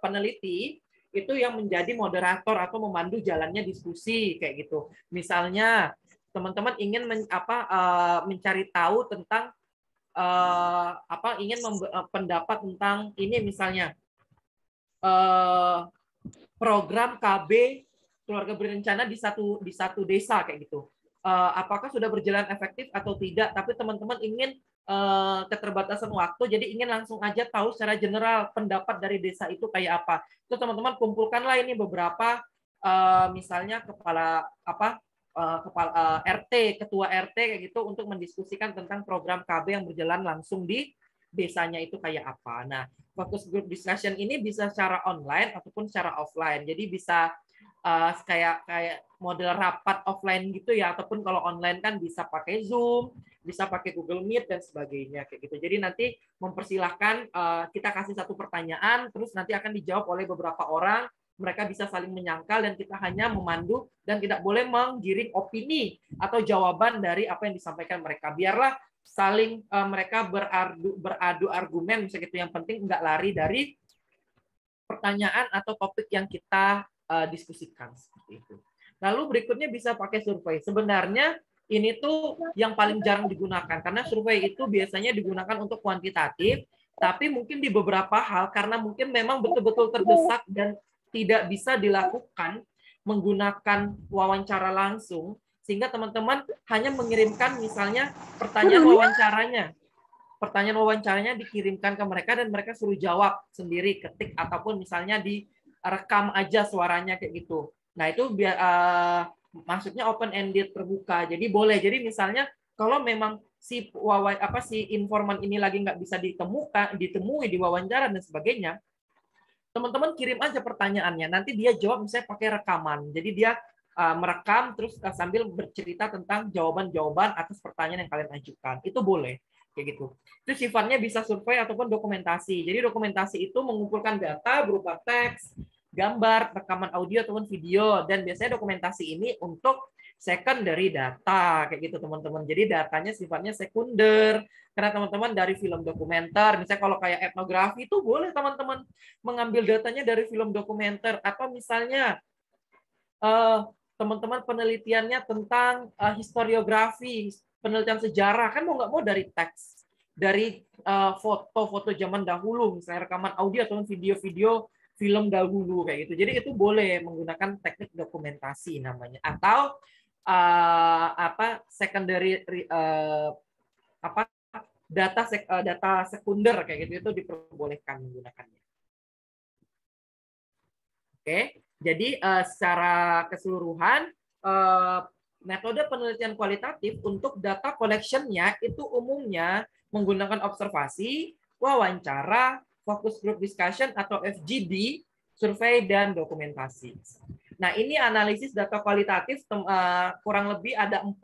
Speaker 2: peneliti itu yang menjadi moderator atau memandu jalannya diskusi kayak gitu. Misalnya teman-teman ingin mencari tahu tentang pendapat tentang ini, misalnya program KB keluarga berencana di satu desa kayak gitu. Apakah sudah berjalan efektif atau tidak, tapi teman-teman ingin keterbatasan waktu, jadi ingin langsung aja tahu secara general pendapat dari desa itu kayak apa. Itu teman-teman kumpulkanlah ini beberapa misalnya kepala RT, ketua RT kayak gitu untuk mendiskusikan tentang program KB yang berjalan langsung di desanya itu kayak apa. Nah, focus group discussion ini bisa secara online ataupun secara offline. Jadi bisa kayak model rapat offline gitu ya, ataupun kalau online kan bisa pakai Zoom, bisa pakai Google Meet dan sebagainya kayak gitu. Jadi nanti mempersilahkan kita kasih satu pertanyaan, terus nanti akan dijawab oleh beberapa orang. Mereka bisa saling menyangkal dan kita hanya memandu dan tidak boleh menggiring opini atau jawaban dari apa yang disampaikan mereka. Biarlah saling mereka beradu argumen, misalnya gitu. Yang penting nggak lari dari pertanyaan atau topik yang kita diskusikan seperti itu. Lalu berikutnya bisa pakai survei. Sebenarnya ini tuh yang paling jarang digunakan karena survei itu biasanya digunakan untuk kuantitatif, tapi mungkin di beberapa hal karena mungkin memang betul-betul terdesak dan tidak bisa dilakukan menggunakan wawancara langsung, sehingga teman-teman hanya mengirimkan misalnya pertanyaan wawancaranya dikirimkan ke mereka dan mereka suruh jawab sendiri, ketik ataupun misalnya direkam aja suaranya kayak gitu. Nah itu maksudnya open ended, terbuka. Jadi boleh. Jadi misalnya kalau memang si informan ini lagi nggak bisa ditemui di wawancara dan sebagainya, teman-teman kirim aja pertanyaannya. Nanti dia jawab misalnya pakai rekaman. Jadi dia merekam terus sambil bercerita tentang jawaban-jawaban atas pertanyaan yang kalian ajukan. Itu boleh kayak gitu. Itu sifatnya bisa survei ataupun dokumentasi. Jadi dokumentasi itu mengumpulkan data berupa teks, gambar, rekaman audio ataupun video, dan biasanya dokumentasi ini untuk secondary data kayak gitu teman-teman. Jadi datanya sifatnya sekunder karena teman-teman dari film dokumenter, misalnya kalau kayak etnografi itu boleh teman-teman mengambil datanya dari film dokumenter, atau misalnya teman-teman penelitiannya tentang historiografi, penelitian sejarah, kan mau nggak mau dari teks, dari foto-foto zaman dahulu, misalnya rekaman audio atau video-video film dahulu kayak gitu. Jadi itu boleh menggunakan teknik dokumentasi namanya, atau secondary data sekunder kayak gitu, itu diperbolehkan menggunakannya. Oke, jadi secara keseluruhan metode penelitian kualitatif untuk data collection-nya itu umumnya menggunakan observasi, wawancara, focus group discussion atau FGD, survei, dan dokumentasi. Nah, ini analisis data kualitatif kurang lebih ada 4.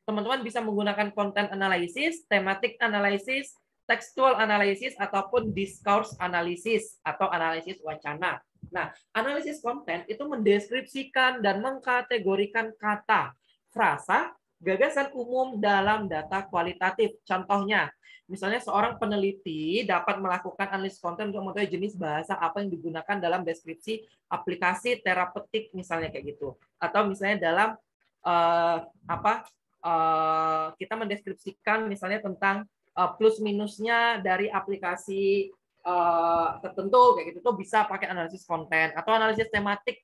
Speaker 2: Teman-teman bisa menggunakan content analysis, thematic analysis, textual analysis, ataupun discourse analysis atau analisis wacana. Nah, analisis konten itu mendeskripsikan dan mengkategorikan kata, frasa, gagasan umum dalam data kualitatif. Contohnya, misalnya seorang peneliti dapat melakukan analisis konten untuk mengetahui jenis bahasa apa yang digunakan dalam deskripsi aplikasi terapeutik misalnya kayak gitu. Atau misalnya dalam kita mendeskripsikan misalnya tentang plus minusnya dari aplikasi tertentu kayak gitu, tuh bisa pakai analisis konten. Atau analisis tematik,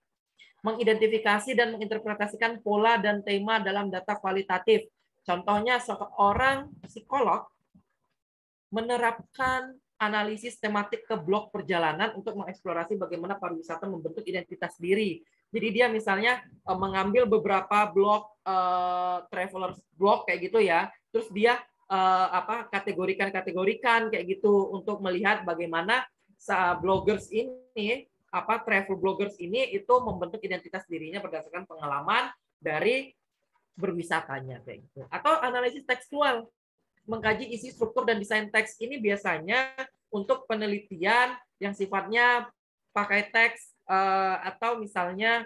Speaker 2: mengidentifikasi dan menginterpretasikan pola dan tema dalam data kualitatif. Contohnya seorang psikolog menerapkan analisis tematik ke blog perjalanan untuk mengeksplorasi bagaimana pariwisata membentuk identitas diri. Jadi dia misalnya mengambil beberapa blog travelers blog kayak gitu ya, terus dia kategorikan kayak gitu untuk melihat bagaimana bloggers ini, travel bloggers ini itu membentuk identitas dirinya berdasarkan pengalaman dari berwisatanya kayak gitu. Atau analisis tekstual, mengkaji isi, struktur, dan desain teks. Ini biasanya untuk penelitian yang sifatnya pakai teks atau misalnya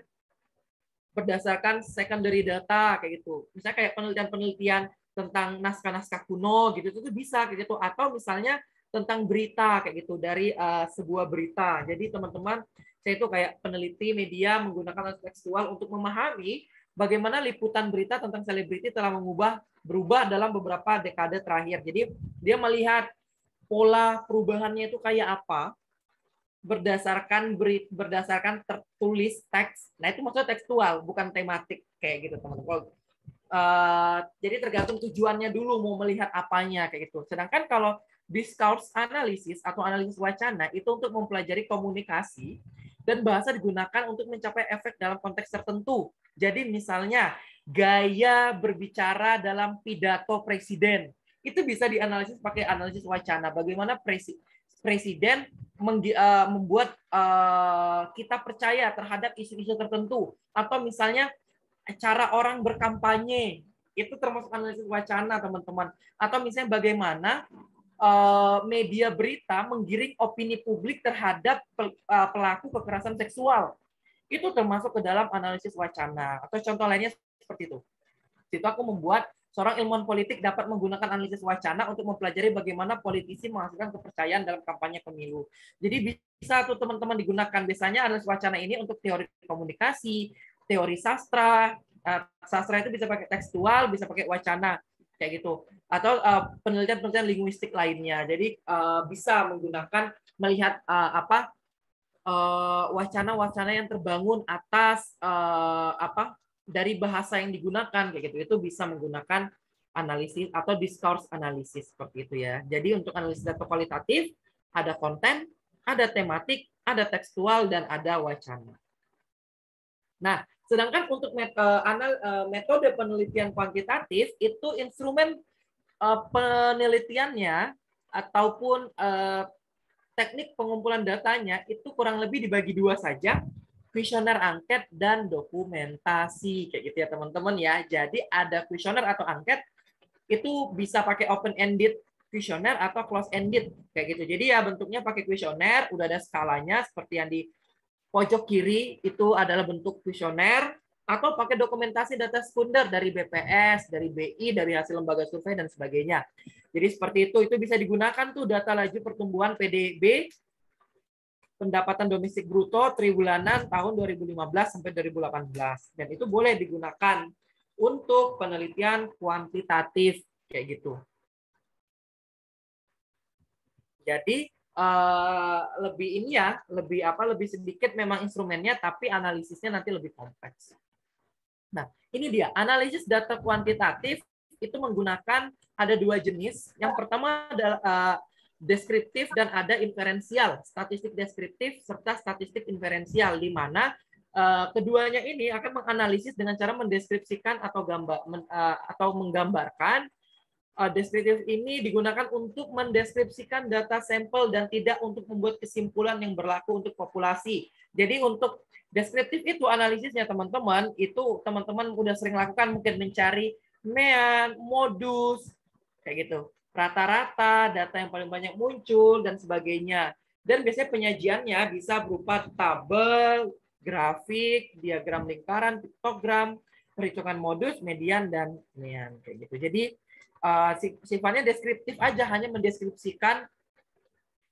Speaker 2: berdasarkan secondary data kayak gitu. Misalnya kayak penelitian-penelitian tentang naskah-naskah kuno gitu, itu bisa kayak gitu. Atau misalnya tentang berita kayak gitu dari sebuah berita. Jadi teman-teman, saya itu kayak peneliti media menggunakan tekstual untuk memahami bagaimana liputan berita tentang selebriti telah berubah dalam beberapa dekade terakhir. Jadi dia melihat pola perubahannya itu kayak apa berdasarkan tertulis teks. Nah itu maksudnya tekstual, bukan tematik kayak gitu teman-teman. Jadi tergantung tujuannya dulu mau melihat apanya kayak gitu. Sedangkan kalau discourse analysis atau analisis wacana itu untuk mempelajari komunikasi dan bahasa digunakan untuk mencapai efek dalam konteks tertentu. Jadi misalnya gaya berbicara dalam pidato presiden itu bisa dianalisis pakai analisis wacana. Bagaimana presiden membuat kita percaya terhadap isu-isu tertentu, atau misalnya cara orang berkampanye itu termasuk analisis wacana teman-teman, atau misalnya bagaimana media berita menggiring opini publik terhadap pelaku kekerasan seksual, itu termasuk ke dalam analisis wacana. Atau contoh lainnya seperti itu. Itu aku membuat seorang ilmuwan politik dapat menggunakan analisis wacana untuk mempelajari bagaimana politisi menghasilkan kepercayaan dalam kampanye pemilu. Jadi bisa tuh teman-teman digunakan. Biasanya analisis wacana ini untuk teori komunikasi, teori sastra. Sastra itu bisa pakai tekstual, bisa pakai wacana kayak gitu. Atau penelitian-penelitian linguistik lainnya. Jadi bisa menggunakan melihat wacana-wacana yang terbangun atas dari bahasa yang digunakan kayak gitu. Itu bisa menggunakan analisis atau discourse analisis seperti itu ya. Jadi untuk analisis data kualitatif ada konten, ada tematik, ada tekstual, dan ada wacana. Nah, sedangkan untuk metode penelitian kuantitatif itu instrumen penelitiannya ataupun teknik pengumpulan datanya itu kurang lebih dibagi dua saja, kuesioner angket dan dokumentasi kayak gitu ya teman-teman ya. Jadi ada kuesioner atau angket itu bisa pakai open ended kuesioner atau close ended kayak gitu. Jadi ya bentuknya pakai kuesioner, udah ada skalanya seperti yang di pojok kiri itu adalah bentuk kuesioner, atau pakai dokumentasi data sekunder dari BPS, dari BI, dari hasil lembaga survei dan sebagainya. Jadi seperti itu bisa digunakan tuh data laju pertumbuhan PDB pendapatan domestik bruto triwulan tahun 2015 sampai 2018 dan itu boleh digunakan untuk penelitian kuantitatif kayak gitu. Jadi lebih sedikit memang instrumennya tapi analisisnya nanti lebih kompleks. Nah, ini dia analisis data kuantitatif itu menggunakan ada dua jenis. Yang pertama adalah deskriptif dan ada inferensial, statistik deskriptif serta statistik inferensial, di mana keduanya ini akan menganalisis dengan cara mendeskripsikan atau menggambarkan. Deskriptif ini digunakan untuk mendeskripsikan data sampel dan tidak untuk membuat kesimpulan yang berlaku untuk populasi. Jadi untuk deskriptif itu analisisnya teman-teman, itu teman-teman udah sering lakukan, mungkin mencari mean, modus, kayak gitu. Rata-rata, data yang paling banyak muncul, dan sebagainya. Dan biasanya penyajiannya bisa berupa tabel, grafik, diagram lingkaran, piktogram, perhitungan modus, median, dan mean. Kayak gitu. Jadi sifatnya deskriptif aja, hanya mendeskripsikan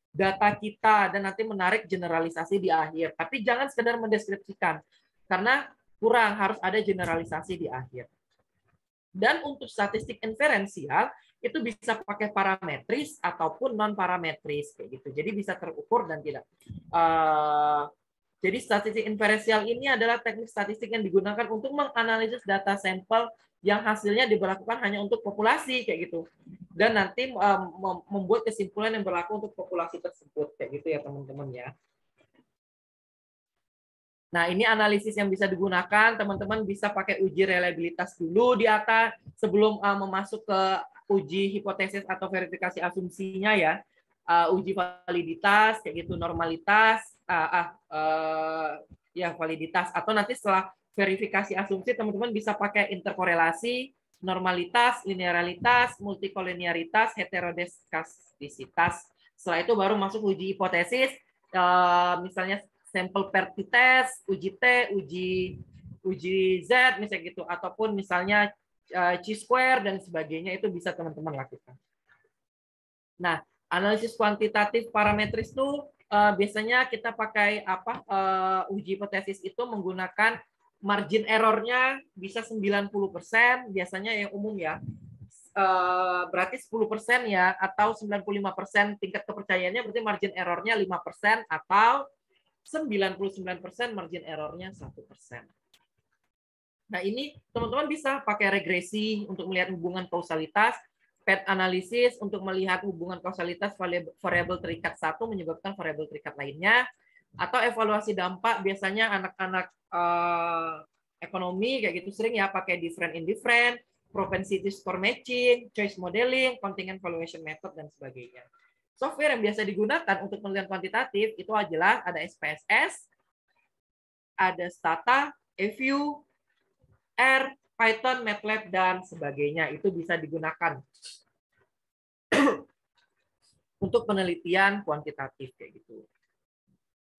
Speaker 2: data kita dan nanti menarik generalisasi di akhir. Tapi jangan sekedar mendeskripsikan, karena kurang, harus ada generalisasi di akhir. Dan untuk statistik inferensial itu bisa pakai parametris ataupun non parametris kayak gitu. Jadi bisa terukur dan tidak. Jadi statistik inferensial ini adalah teknik statistik yang digunakan untuk menganalisis data sampel yang hasilnya diberlakukan hanya untuk populasi kayak gitu. Dan nanti membuat kesimpulan yang berlaku untuk populasi tersebut kayak gitu ya teman-teman ya. Nah, ini analisis yang bisa digunakan, teman-teman bisa pakai uji reliabilitas dulu di atas sebelum memasuk ke uji hipotesis atau verifikasi asumsinya ya. Uji validitas kayak gitu, normalitas, validitas, atau nanti setelah verifikasi asumsi teman-teman bisa pakai interkorelasi, normalitas, linearitas, multikolinearitas, heterodeskastisitas. Setelah itu baru masuk uji hipotesis, misalnya sampel per t-test, uji T, uji Z, misalnya gitu, ataupun misalnya chi-square dan sebagainya, itu bisa teman-teman lakukan. Nah, analisis kuantitatif parametris itu biasanya kita pakai uji hipotesis itu menggunakan margin error-nya bisa 90%, biasanya yang umum ya. Berarti 10% ya, atau 95% tingkat kepercayaannya, berarti margin error-nya 5%, atau 99% margin error-nya 1%. Nah, ini teman-teman bisa pakai regresi untuk melihat hubungan kausalitas, PET analisis untuk melihat hubungan kausalitas variabel terikat satu menyebabkan variabel terikat lainnya, atau evaluasi dampak biasanya anak-anak ekonomi kayak gitu sering ya pakai different indifferent, propensity score matching, choice modeling, contingent valuation method dan sebagainya. Software yang biasa digunakan untuk penelitian kuantitatif itu adalah ada SPSS, ada Stata, EView, R, Python, MATLAB, dan sebagainya. Itu bisa digunakan untuk penelitian kuantitatif kayak gitu.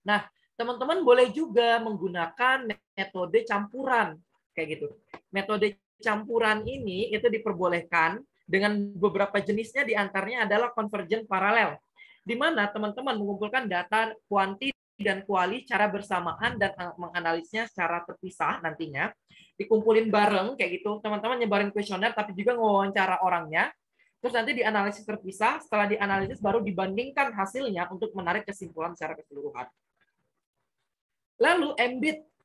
Speaker 2: Nah, teman-teman boleh juga menggunakan metode campuran kayak gitu. Metode campuran ini itu diperbolehkan dengan beberapa jenisnya, diantaranya adalah convergent paralel, di mana teman-teman mengumpulkan data kuanti dan kuali cara bersamaan dan menganalisnya secara terpisah nantinya, dikumpulin bareng kayak gitu, teman-teman nyebarin kuesioner tapi juga ngewawancara orangnya, terus nanti dianalisis terpisah, setelah dianalisis baru dibandingkan hasilnya untuk menarik kesimpulan secara keseluruhan. Lalu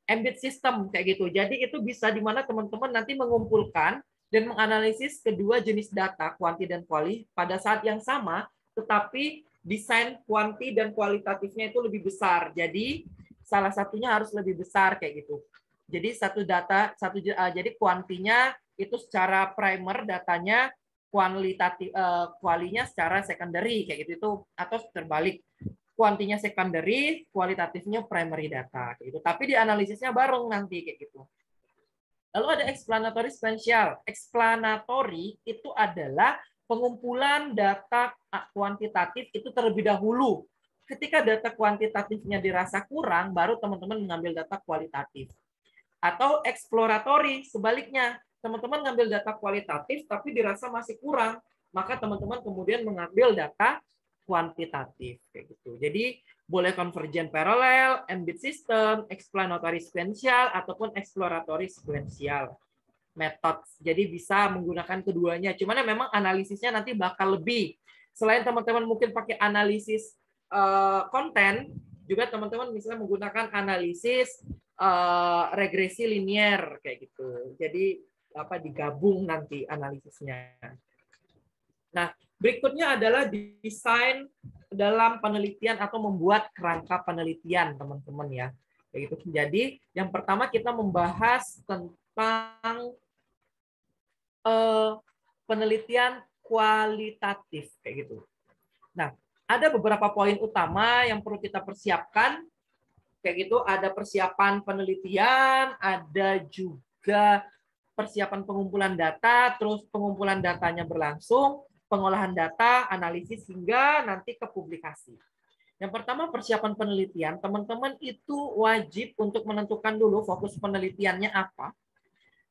Speaker 2: embedded system kayak gitu. Jadi itu bisa di mana teman-teman nanti mengumpulkan dan menganalisis kedua jenis data, kuanti dan kuali, pada saat yang sama, tetapi desain kuanti dan kualitatifnya itu lebih besar. Jadi salah satunya harus lebih besar kayak gitu. Jadi jadi kuantinya itu secara primer datanya, kualitatif kualinya secara secondary kayak gitu, itu atau terbalik. Kuantinya secondary, kualitatifnya primary data kayak gitu. Tapi dianalisisnya bareng nanti kayak gitu. Lalu ada explanatory sequential. Explanatory itu adalah pengumpulan data kuantitatif itu terlebih dahulu. Ketika data kuantitatifnya dirasa kurang, baru teman-teman mengambil data kualitatif. Atau exploratory, sebaliknya. Teman-teman ngambil data kualitatif, tapi dirasa masih kurang. Maka teman-teman kemudian mengambil data kuantitatif kayak gitu. Jadi boleh convergent parallel, embedded system, explanatory sequential ataupun exploratory sequential method. Jadi bisa menggunakan keduanya. Cuman memang analisisnya nanti bakal lebih. Selain teman-teman mungkin pakai analisis konten, juga teman-teman misalnya menggunakan analisis regresi linier kayak gitu. Jadi digabung nanti analisisnya. Nah, berikutnya adalah desain dalam penelitian atau membuat kerangka penelitian, teman-teman ya. Kayak gitu. Jadi, yang pertama kita membahas tentang penelitian kualitatif kayak gitu. Nah, ada beberapa poin utama yang perlu kita persiapkan. Kayak gitu, ada persiapan penelitian, ada juga persiapan pengumpulan data, terus pengumpulan datanya berlangsung, pengolahan data, analisis, hingga nanti ke publikasi. Yang pertama, persiapan penelitian. Teman-teman itu wajib untuk menentukan dulu fokus penelitiannya apa.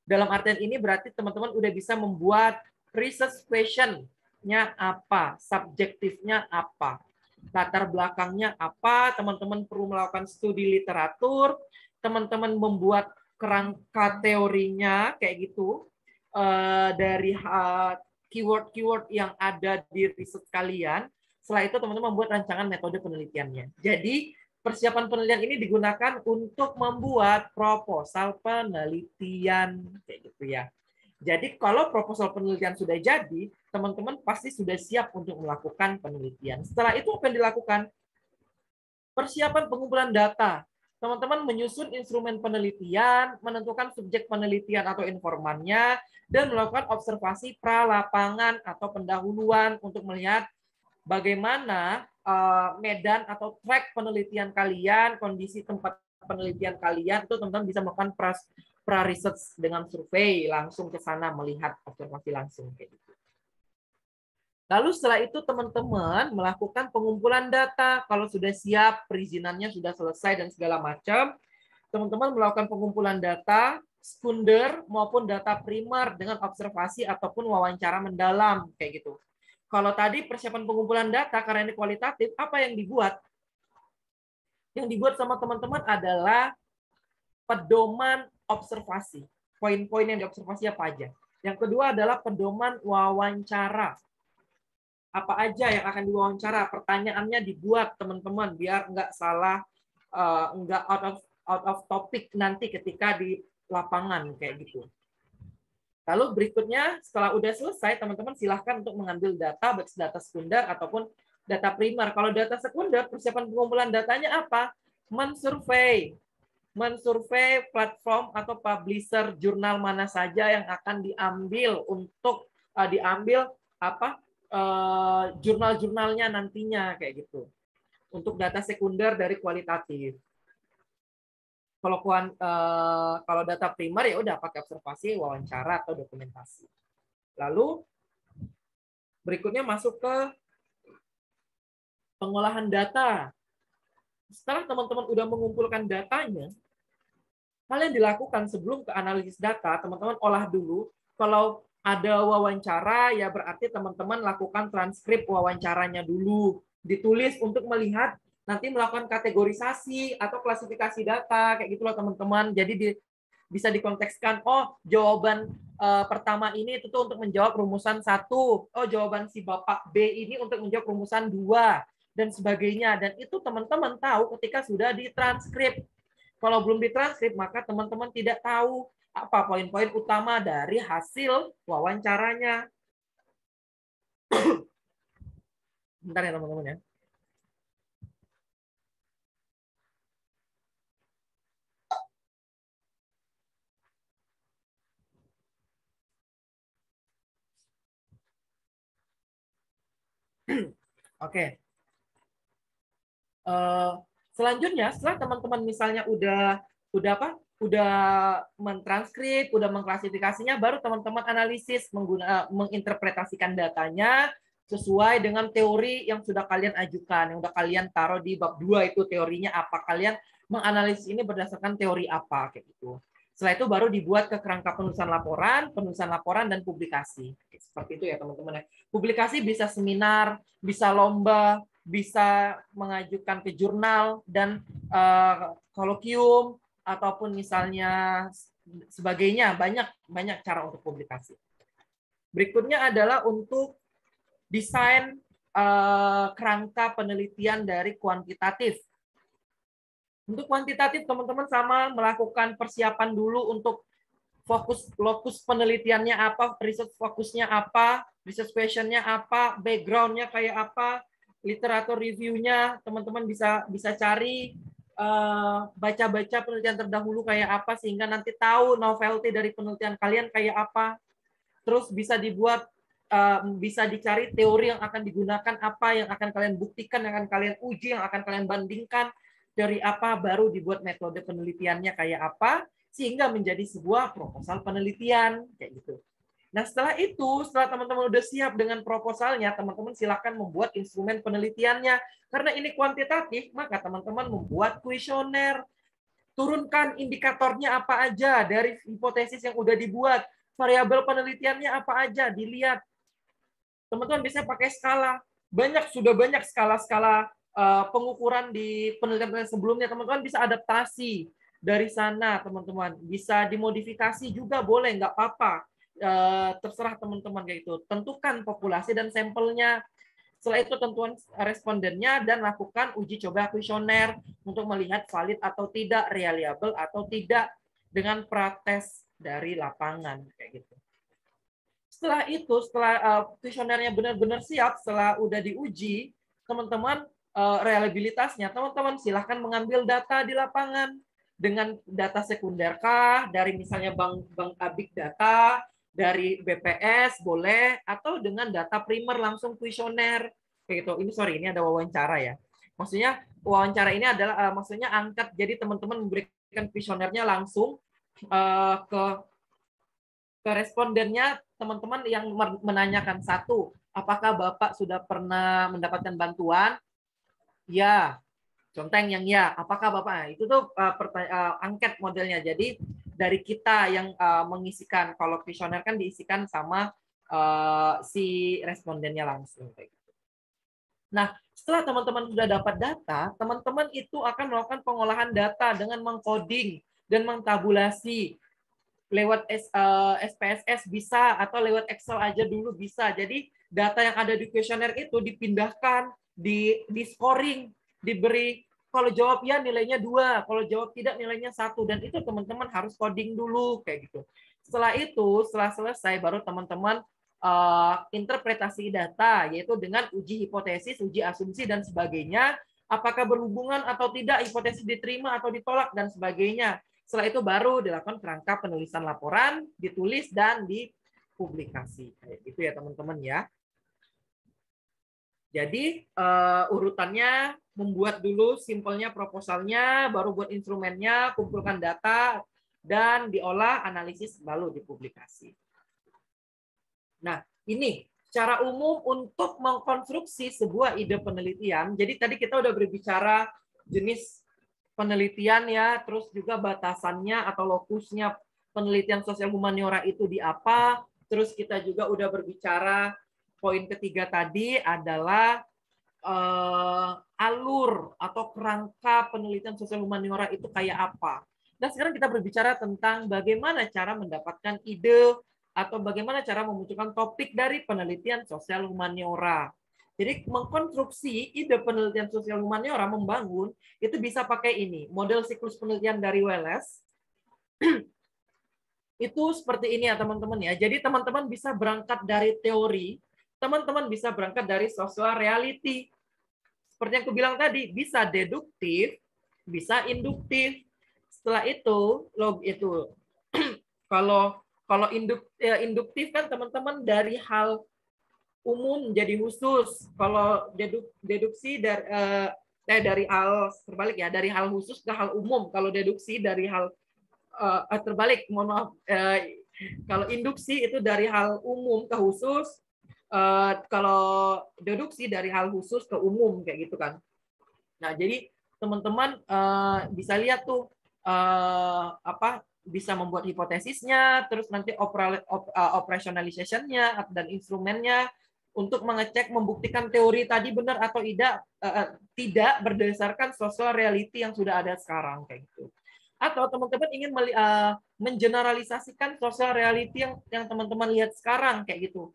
Speaker 2: Dalam artian ini berarti teman-teman udah bisa membuat research question-nya apa, subjektifnya apa, latar belakangnya apa, teman-teman perlu melakukan studi literatur, teman-teman membuat kerangka teorinya kayak gitu, dari keyword-keyword yang ada di riset kalian. Setelah itu teman-teman membuat rancangan metode penelitiannya. Jadi persiapan penelitian ini digunakan untuk membuat proposal penelitian kayak gitu ya. Jadi kalau proposal penelitian sudah jadi, teman-teman pasti sudah siap untuk melakukan penelitian. Setelah itu apa yang dilakukan? Persiapan pengumpulan data. Teman-teman menyusun instrumen penelitian, menentukan subjek penelitian atau informannya, dan melakukan observasi pra-lapangan atau pendahuluan untuk melihat bagaimana medan atau track penelitian kalian, kondisi tempat penelitian kalian, itu teman-teman bisa melakukan pra-research dengan survei, langsung ke sana melihat observasi langsung. Kayak gitu. Lalu setelah itu teman-teman melakukan pengumpulan data. Kalau sudah siap, perizinannya sudah selesai dan segala macam, teman-teman melakukan pengumpulan data, sekunder maupun data primer dengan observasi ataupun wawancara mendalam kayak gitu. Kalau tadi persiapan pengumpulan data karena ini kualitatif, apa yang dibuat? Yang dibuat sama teman-teman adalah pedoman observasi. Poin-poin yang diobservasi apa aja? Yang kedua adalah pedoman wawancara. Apa aja yang akan diwawancara? Pertanyaannya dibuat teman-teman biar nggak salah, nggak out of topic nanti ketika di lapangan kayak gitu. Lalu berikutnya setelah udah selesai, teman-teman silahkan untuk mengambil data, baik data sekunder ataupun data primer. Kalau data sekunder, persiapan pengumpulan datanya apa? Mensurvei platform atau publisher jurnal mana saja yang akan diambil untuk diambil jurnal-jurnalnya nantinya kayak gitu. Untuk data sekunder dari kualitatif. Kalau data primer ya udah pakai observasi, wawancara atau dokumentasi. Lalu berikutnya masuk ke pengolahan data. Setelah teman-teman udah mengumpulkan datanya, hal yang dilakukan sebelum ke analisis data, teman-teman olah dulu kalau ada wawancara, ya berarti teman-teman lakukan transkrip wawancaranya dulu. Ditulis untuk melihat, nanti melakukan kategorisasi atau klasifikasi data, kayak gitu loh teman-teman. Jadi bisa dikontekskan, oh jawaban pertama ini itu tuh untuk menjawab rumusan 1, oh jawaban si Bapak B ini untuk menjawab rumusan 2, dan sebagainya. Dan itu teman-teman tahu ketika sudah ditranskrip. Kalau belum ditranskrip, maka teman-teman tidak tahu apa poin-poin utama dari hasil wawancaranya. Bentar ya teman-teman ya. Oke. Selanjutnya, setelah teman-teman misalnya udah mentranskrip, udah mengklasifikasinya, baru teman-teman analisis, menginterpretasikan datanya sesuai dengan teori yang sudah kalian ajukan, yang sudah kalian taruh di bab 2 itu teorinya apa, kalian menganalisis ini berdasarkan teori apa, kayak gitu. Setelah itu baru dibuat ke kerangka penulisan laporan, dan publikasi. Seperti itu ya teman-teman. Publikasi bisa seminar, bisa lomba, bisa mengajukan ke jurnal dan kolokium ataupun misalnya sebagainya, banyak cara untuk publikasi. Berikutnya adalah untuk desain kerangka penelitian dari kuantitatif. Untuk kuantitatif teman-teman sama melakukan persiapan dulu untuk lokus penelitiannya apa, research fokusnya apa, research questionnya apa, backgroundnya kayak apa, literatur reviewnya teman-teman bisa cari, baca-baca penelitian terdahulu kayak apa sehingga nanti tahu novelty dari penelitian kalian kayak apa. Terus bisa dibuat, bisa dicari teori yang akan digunakan apa, yang akan kalian buktikan, yang akan kalian uji, yang akan kalian bandingkan dari apa, baru dibuat metode penelitiannya kayak apa sehingga menjadi sebuah proposal penelitian kayak gitu. Nah, setelah itu, setelah teman-teman udah siap dengan proposalnya, teman-teman silakan membuat instrumen penelitiannya. Karena ini kuantitatif, maka teman-teman membuat kuesioner. Turunkan indikatornya apa aja dari hipotesis yang udah dibuat. Variabel penelitiannya apa aja, dilihat. Teman-teman bisa pakai skala. Sudah banyak skala-skala pengukuran di penelitian sebelumnya. Teman-teman bisa adaptasi dari sana, teman-teman. Bisa dimodifikasi juga boleh, nggak apa-apa. Terserah teman-teman kayak itu. Tentukan populasi dan sampelnya. Setelah itu tentuan respondennya dan lakukan uji coba kuesioner untuk melihat valid atau tidak, reliable atau tidak dengan prates dari lapangan kayak gitu. Setelah itu, setelah kuesionernya benar-benar siap, setelah udah diuji, teman-teman reliabilitasnya, teman-teman silahkan mengambil data di lapangan dengan data sekunder kah, dari misalnya bank big data, dari BPS boleh, atau dengan data primer langsung kuesioner kayak gitu. Ini ada wawancara ya. Maksudnya wawancara ini adalah maksudnya angkat, jadi teman-teman memberikan kuesionernya langsung ke respondennya, teman-teman yang menanyakan. 1, apakah Bapak sudah pernah mendapatkan bantuan? Ya. Conteng yang ya. Apakah Bapak? Itu tuh angket modelnya. Jadi dari kita yang mengisikan, kalau kuesioner kan diisikan sama si respondennya langsung. Nah, setelah teman-teman sudah dapat data, teman-teman itu akan melakukan pengolahan data dengan mengcoding dan mengtabulasi. Lewat SPSS bisa, atau lewat Excel aja dulu bisa. Jadi data yang ada di kuesioner itu dipindahkan, di scoring, diberi kalau jawab ya nilainya 2, kalau jawab tidak nilainya 1, dan itu teman-teman harus coding dulu kayak gitu. Setelah itu, setelah selesai baru teman-teman interpretasi data, yaitu dengan uji hipotesis, uji asumsi dan sebagainya, apakah berhubungan atau tidak, hipotesis diterima atau ditolak dan sebagainya. Setelah itu baru dilakukan kerangka penulisan laporan, ditulis dan dipublikasi. Kayak gitu ya teman-teman ya. Jadi urutannya membuat dulu simpelnya proposalnya, baru buat instrumennya, kumpulkan data, dan diolah, analisis, lalu dipublikasi. Nah, ini secara umum untuk mengkonstruksi sebuah ide penelitian. Jadi tadi kita udah berbicara jenis penelitian ya, terus juga batasannya atau lokusnya, penelitian sosial humaniora itu di apa. Terus kita juga udah berbicara poin ketiga tadi adalah alur atau kerangka penelitian sosial humaniora itu kayak apa. Dan sekarang kita berbicara tentang bagaimana cara mendapatkan ide atau bagaimana cara memunculkan topik dari penelitian sosial humaniora. Jadi mengkonstruksi ide penelitian sosial humaniora membangun itu bisa pakai ini, model siklus penelitian dari Wallace. Itu seperti ini ya teman-teman ya. Jadi teman-teman bisa berangkat dari teori, teman-teman bisa berangkat dari social reality. Seperti yang aku bilang tadi, bisa deduktif, bisa induktif. Setelah itu, kalau induktif kan teman-teman dari hal umum jadi khusus. Kalau deduksi dari hal terbalik ya, dari hal khusus ke hal umum. Kalau deduksi dari hal terbalik, mohon maaf. Kalau induksi itu dari hal umum ke khusus. Kalau deduksi dari hal khusus ke umum kayak gitu kan. Nah, jadi teman-teman bisa lihat tuh bisa membuat hipotesisnya, terus nanti operationalization-nya dan instrumennya untuk mengecek membuktikan teori tadi benar atau tidak berdasarkan social reality yang sudah ada sekarang kayak gitu. Atau teman-teman ingin mengeneralisasikan social reality yang teman-teman lihat sekarang kayak gitu.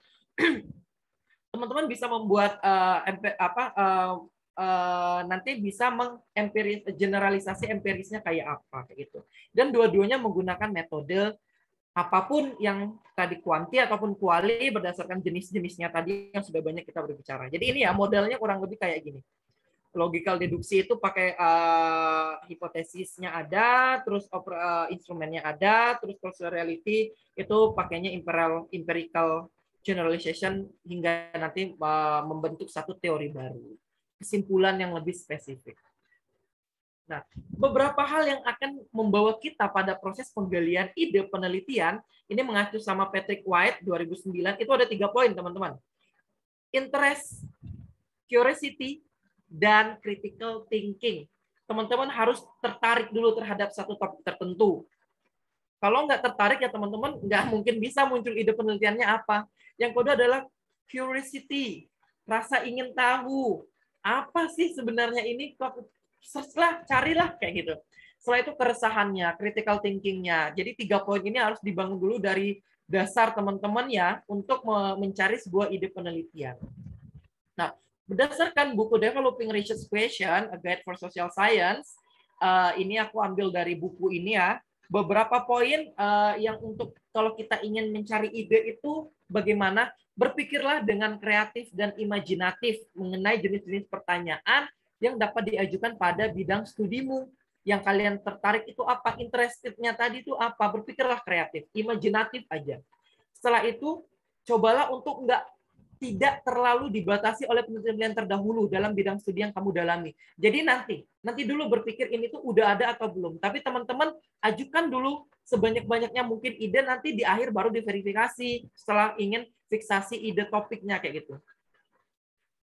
Speaker 2: Teman-teman bisa membuat nanti bisa generalisasi empirisnya kayak apa kayak gitu. Dan dua-duanya menggunakan metode apapun yang tadi kuanti ataupun kuali berdasarkan jenis-jenisnya tadi yang sudah banyak kita berbicara. Jadi ini ya modelnya kurang lebih kayak gini. Logical deduksi itu pakai hipotesisnya ada, terus instrumennya ada, terus social reality itu pakainya empirical generalization hingga nanti membentuk satu teori baru, kesimpulan yang lebih spesifik. Nah, beberapa hal yang akan membawa kita pada proses penggalian ide penelitian, ini mengacu sama Patrick White 2009, itu ada 3 poin, teman-teman. Interest, curiosity, dan critical thinking. Teman-teman harus tertarik dulu terhadap satu topik tertentu. Kalau nggak tertarik ya teman-teman, nggak mungkin bisa muncul ide penelitiannya apa. Yang kedua adalah curiosity, rasa ingin tahu. Apa sih sebenarnya ini? Search-lah, carilah kayak gitu. Setelah itu keresahannya, critical thinking-nya. Jadi 3 poin ini harus dibangun dulu dari dasar teman-teman ya untuk mencari sebuah ide penelitian. Nah, berdasarkan buku Developing Research Question, A Guide for Social Science, ini aku ambil dari buku ini ya. Beberapa poin yang untuk kalau kita ingin mencari ide itu bagaimana berpikirlah dengan kreatif dan imajinatif mengenai jenis-jenis pertanyaan yang dapat diajukan pada bidang studimu. Yang kalian tertarik itu apa? Interestednya tadi itu apa? Berpikirlah kreatif, imajinatif aja. Setelah itu, cobalah untuk tidak terlalu dibatasi oleh penelitian terdahulu dalam bidang studi yang kamu dalami. Jadi nanti dulu berpikir ini tuh udah ada atau belum. Tapi teman-teman ajukan dulu sebanyak-banyaknya mungkin ide, nanti di akhir baru diverifikasi setelah ingin fiksasi ide topiknya kayak gitu.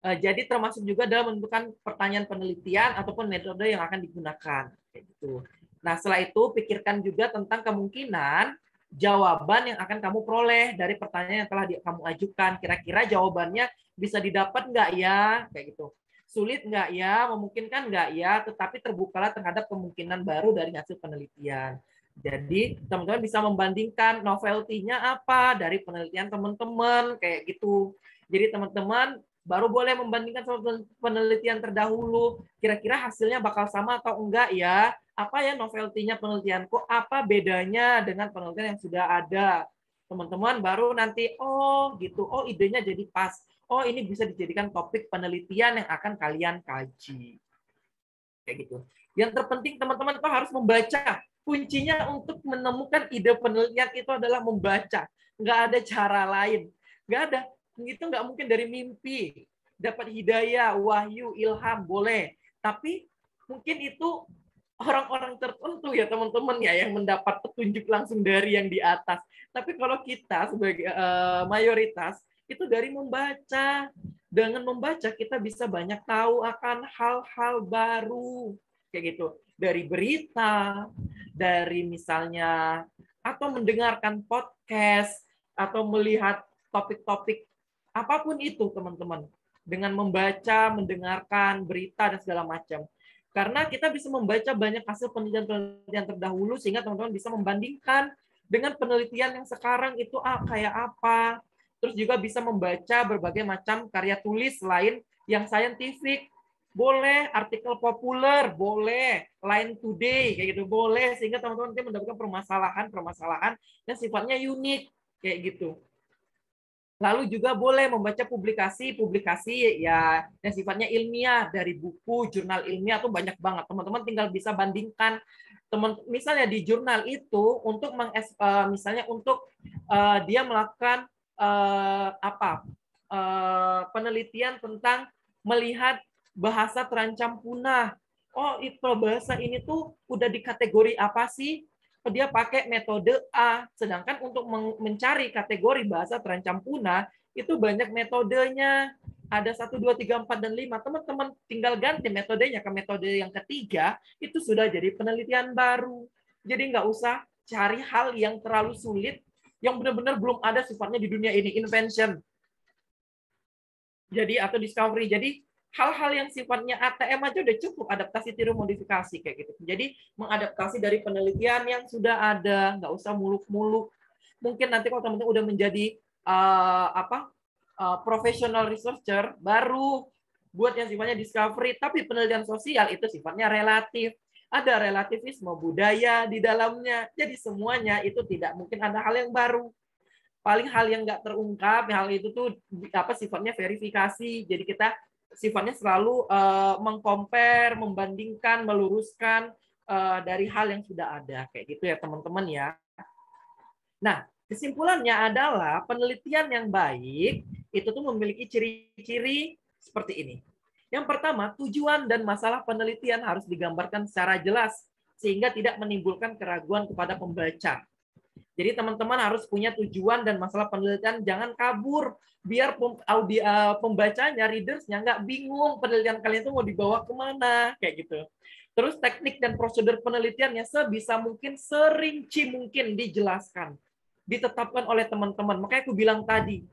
Speaker 2: Jadi termasuk juga dalam menentukan pertanyaan penelitian ataupun metode yang akan digunakan kayak gitu. Nah, setelah itu pikirkan juga tentang kemungkinan jawaban yang akan kamu peroleh dari pertanyaan yang telah kamu ajukan. Kira-kira jawabannya bisa didapat nggak ya? Kayak gitu. Sulit nggak ya? Memungkinkan nggak ya? Tetapi terbukalah terhadap kemungkinan baru dari hasil penelitian. Jadi teman-teman bisa membandingkan novelty-nya apa dari penelitian teman-teman kayak gitu. Jadi teman-teman baru boleh membandingkan sama penelitian terdahulu. Kira-kira hasilnya bakal sama atau enggak ya? Apa ya novelty-nya penelitianku? Apa bedanya dengan penelitian yang sudah ada? Teman-teman baru nanti, oh gitu, oh idenya jadi pas. Oh ini bisa dijadikan topik penelitian yang akan kalian kaji. Kayak gitu. Yang terpenting teman-teman itu harus membaca. Kuncinya untuk menemukan ide penelitian itu adalah membaca. Nggak ada cara lain. Nggak ada. Itu nggak mungkin dari mimpi. Dapat hidayah, wahyu, ilham, boleh. Tapi mungkin itu orang-orang tertentu ya teman-teman ya yang mendapat petunjuk langsung dari yang di atas. Tapi kalau kita sebagai mayoritas itu dari membaca. Dengan membaca kita bisa banyak tahu akan hal-hal baru kayak gitu. Dari berita, dari misalnya atau mendengarkan podcast, atau melihat topik-topik apapun itu, teman-teman. Dengan membaca, mendengarkan berita, dan segala macam. Karena kita bisa membaca banyak hasil penelitian terdahulu, sehingga teman-teman bisa membandingkan dengan penelitian yang sekarang itu kayak apa. Terus juga bisa membaca berbagai macam karya tulis selain yang scientific. Boleh, artikel populer, boleh, Line Today, kayak gitu, boleh, sehingga teman-teman mendapatkan permasalahan yang sifatnya unik, kayak gitu. Lalu juga boleh membaca publikasi ya yang sifatnya ilmiah dari buku, jurnal ilmiah tuh banyak banget. Teman-teman tinggal bisa bandingkan misalnya di jurnal itu untuk misalnya untuk dia melakukan penelitian tentang melihat bahasa terancam punah. Oh, bahasa ini tuh udah di kategori apa sih? Dia pakai metode A. Sedangkan untuk mencari kategori bahasa terancam punah, itu banyak metodenya. Ada 1, 2, 3, 4, dan 5. Teman-teman tinggal ganti metodenya ke metode yang ketiga, itu sudah jadi penelitian baru. Jadi nggak usah cari hal yang terlalu sulit, yang benar-benar belum ada sifatnya di dunia ini, invention. Jadi atau discovery. Jadi hal-hal yang sifatnya ATM aja udah cukup, adaptasi tiru modifikasi kayak gitu. Jadi mengadaptasi dari penelitian yang sudah ada, nggak usah muluk-muluk. Mungkin nanti kalau teman-teman udah menjadi professional researcher, baru buat yang sifatnya discovery, tapi penelitian sosial itu sifatnya relatif. Ada relativisme budaya di dalamnya. Jadi semuanya itu tidak mungkin ada hal yang baru. Paling hal yang nggak terungkap, hal itu tuh sifatnya verifikasi. Jadi kita sifatnya selalu mengcompare, membandingkan, meluruskan dari hal yang sudah ada, kayak gitu ya teman-teman ya. Nah, kesimpulannya adalah penelitian yang baik itu tuh memiliki ciri-ciri seperti ini. Yang pertama, tujuan dan masalah penelitian harus digambarkan secara jelas sehingga tidak menimbulkan keraguan kepada pembaca. Jadi teman-teman harus punya tujuan dan masalah penelitian, jangan kabur. Biar pembacanya, readersnya nggak bingung penelitian kalian itu mau dibawa kemana, kayak gitu. Terus teknik dan prosedur penelitiannya sebisa mungkin, serinci mungkin dijelaskan. Ditetapkan oleh teman-teman. Makanya aku bilang tadi,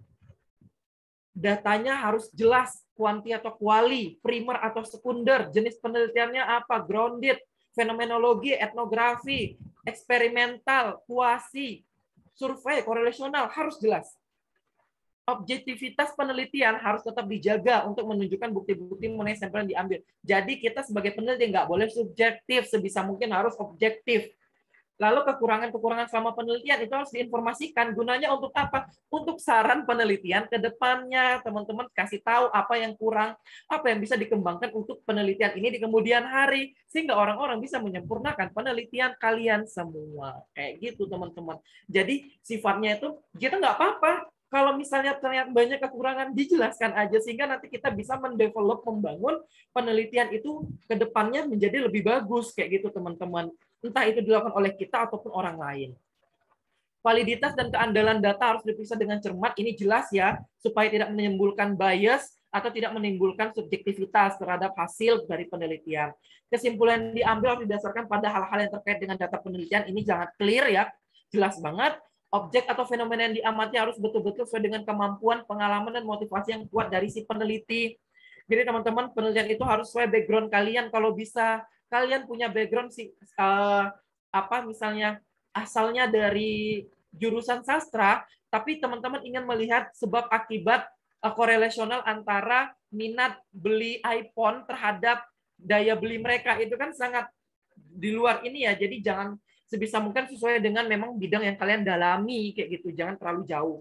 Speaker 2: datanya harus jelas, kuanti atau kuali, primer atau sekunder, jenis penelitiannya apa, grounded, fenomenologi, etnografi, eksperimental, kuasi, survei, korelasional, harus jelas. Objektivitas penelitian harus tetap dijaga untuk menunjukkan bukti-bukti mengenai sampel yang diambil. Jadi kita sebagai peneliti nggak boleh subjektif, sebisa mungkin harus objektif. Lalu kekurangan-kekurangan selama penelitian itu harus diinformasikan. Gunanya untuk apa? Untuk saran penelitian ke depannya. Teman-teman kasih tahu apa yang kurang, apa yang bisa dikembangkan untuk penelitian ini di kemudian hari. Sehingga orang-orang bisa menyempurnakan penelitian kalian semua. Kayak gitu, teman-teman. Jadi sifatnya itu, kita nggak apa-apa. Kalau misalnya ternyata banyak kekurangan, dijelaskan aja. Sehingga nanti kita bisa mendevelop, membangun penelitian itu ke depannya menjadi lebih bagus. Kayak gitu, teman-teman. Entah itu dilakukan oleh kita ataupun orang lain. Validitas dan keandalan data harus diperiksa dengan cermat, ini jelas ya, supaya tidak menimbulkan bias atau tidak menimbulkan subjektivitas terhadap hasil dari penelitian. Kesimpulan diambil harus didasarkan pada hal-hal yang terkait dengan data penelitian, ini jangan clear ya, jelas banget. Objek atau fenomena yang diamati harus betul-betul sesuai dengan kemampuan, pengalaman, dan motivasi yang kuat dari si peneliti. Jadi teman-teman, penelitian itu harus sesuai background kalian, kalau bisa kalian punya background misalnya asalnya dari jurusan sastra, tapi teman-teman ingin melihat sebab akibat korelasional antara minat beli iPhone terhadap daya beli mereka, itu kan sangat di luar ini ya. Jadi jangan, sebisa mungkin sesuai dengan memang bidang yang kalian dalami, kayak gitu, jangan terlalu jauh.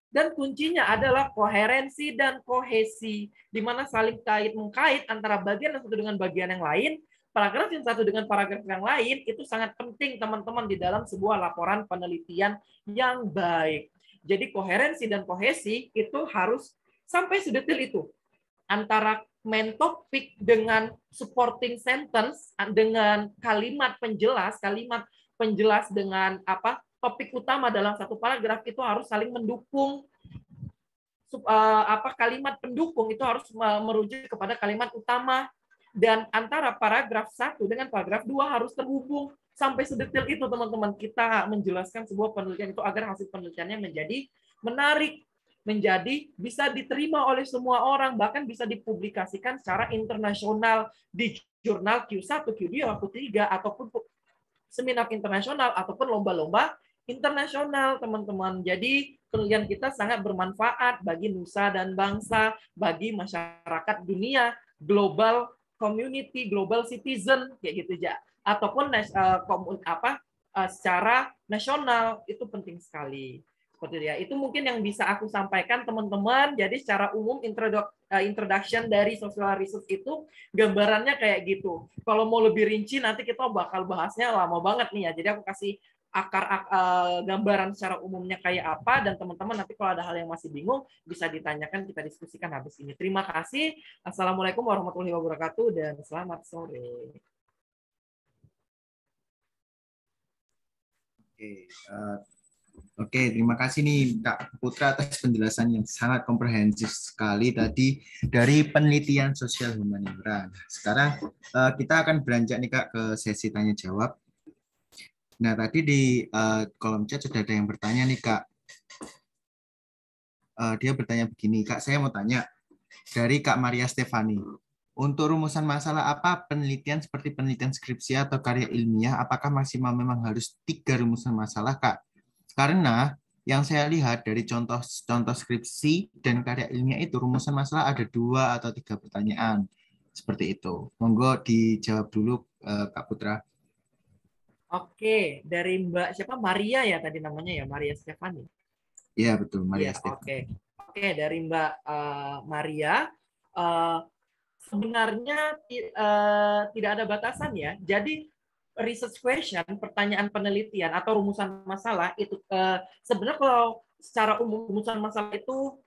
Speaker 2: Dan kuncinya adalah koherensi dan kohesi, di mana saling kait-mengkait antara bagian yang satu dengan bagian yang lain, paragraf yang satu dengan paragraf yang lain, itu sangat penting teman-teman di dalam sebuah laporan penelitian yang baik. Jadi koherensi dan kohesi itu harus sampai sedetil itu. Antara main topik dengan supporting sentence, dengan kalimat penjelas dengan topik utama dalam satu paragraf, itu harus saling mendukung. Kalimat pendukung itu harus merujuk kepada kalimat utama, dan antara paragraf 1 dengan paragraf 2 harus terhubung Sampai sedetail itu teman-teman kita menjelaskan sebuah penelitian itu agar hasil penelitiannya menjadi menarik, menjadi bisa diterima oleh semua orang, bahkan bisa dipublikasikan secara internasional di jurnal Q1, Q2, Q3, ataupun seminar internasional, ataupun lomba-lomba internasional, teman-teman. Jadi penelitian kita sangat bermanfaat bagi nusa dan bangsa, bagi masyarakat dunia, global community, global citizen, kayak gitu ya. Ataupun secara nasional, itu penting sekali. Seperti itu ya. Itu mungkin yang bisa aku sampaikan, teman-teman. Jadi secara umum introduction dari social research itu gambarannya kayak gitu. Kalau mau lebih rinci nanti kita bakal bahasnya lama banget nih ya. Jadi aku kasih gambaran secara umumnya kayak apa, dan teman-teman nanti kalau ada hal yang masih bingung bisa ditanyakan, kita diskusikan habis ini. Terima kasih. Assalamualaikum warahmatullahi wabarakatuh dan selamat sore.
Speaker 1: Oke, terima kasih nih Kak Putra atas penjelasan yang sangat komprehensif sekali tadi dari penelitian sosial humaniora. Sekarang kita akan beranjak nih Kak ke sesi tanya jawab. Nah, tadi di kolom chat sudah ada yang bertanya nih Kak. Dia bertanya begini, Kak, saya mau tanya dari Kak Maria Stefani. Untuk rumusan masalah apa penelitian seperti penelitian skripsi atau karya ilmiah, apakah maksimal memang harus 3 rumusan masalah, Kak? Karena yang saya lihat dari contoh skripsi dan karya ilmiah itu rumusan masalah ada 2 atau 3 pertanyaan. Seperti itu. Monggo dijawab dulu Kak Putra.
Speaker 2: Oke, dari Mbak siapa? Maria ya tadi namanya ya, Maria Stefani.
Speaker 1: Iya, betul, Maria
Speaker 2: Stefani. Oke, dari Mbak Maria. Sebenarnya tidak ada batasan ya. Jadi research question, pertanyaan penelitian atau rumusan masalah itu sebenarnya kalau secara umum rumusan masalah itu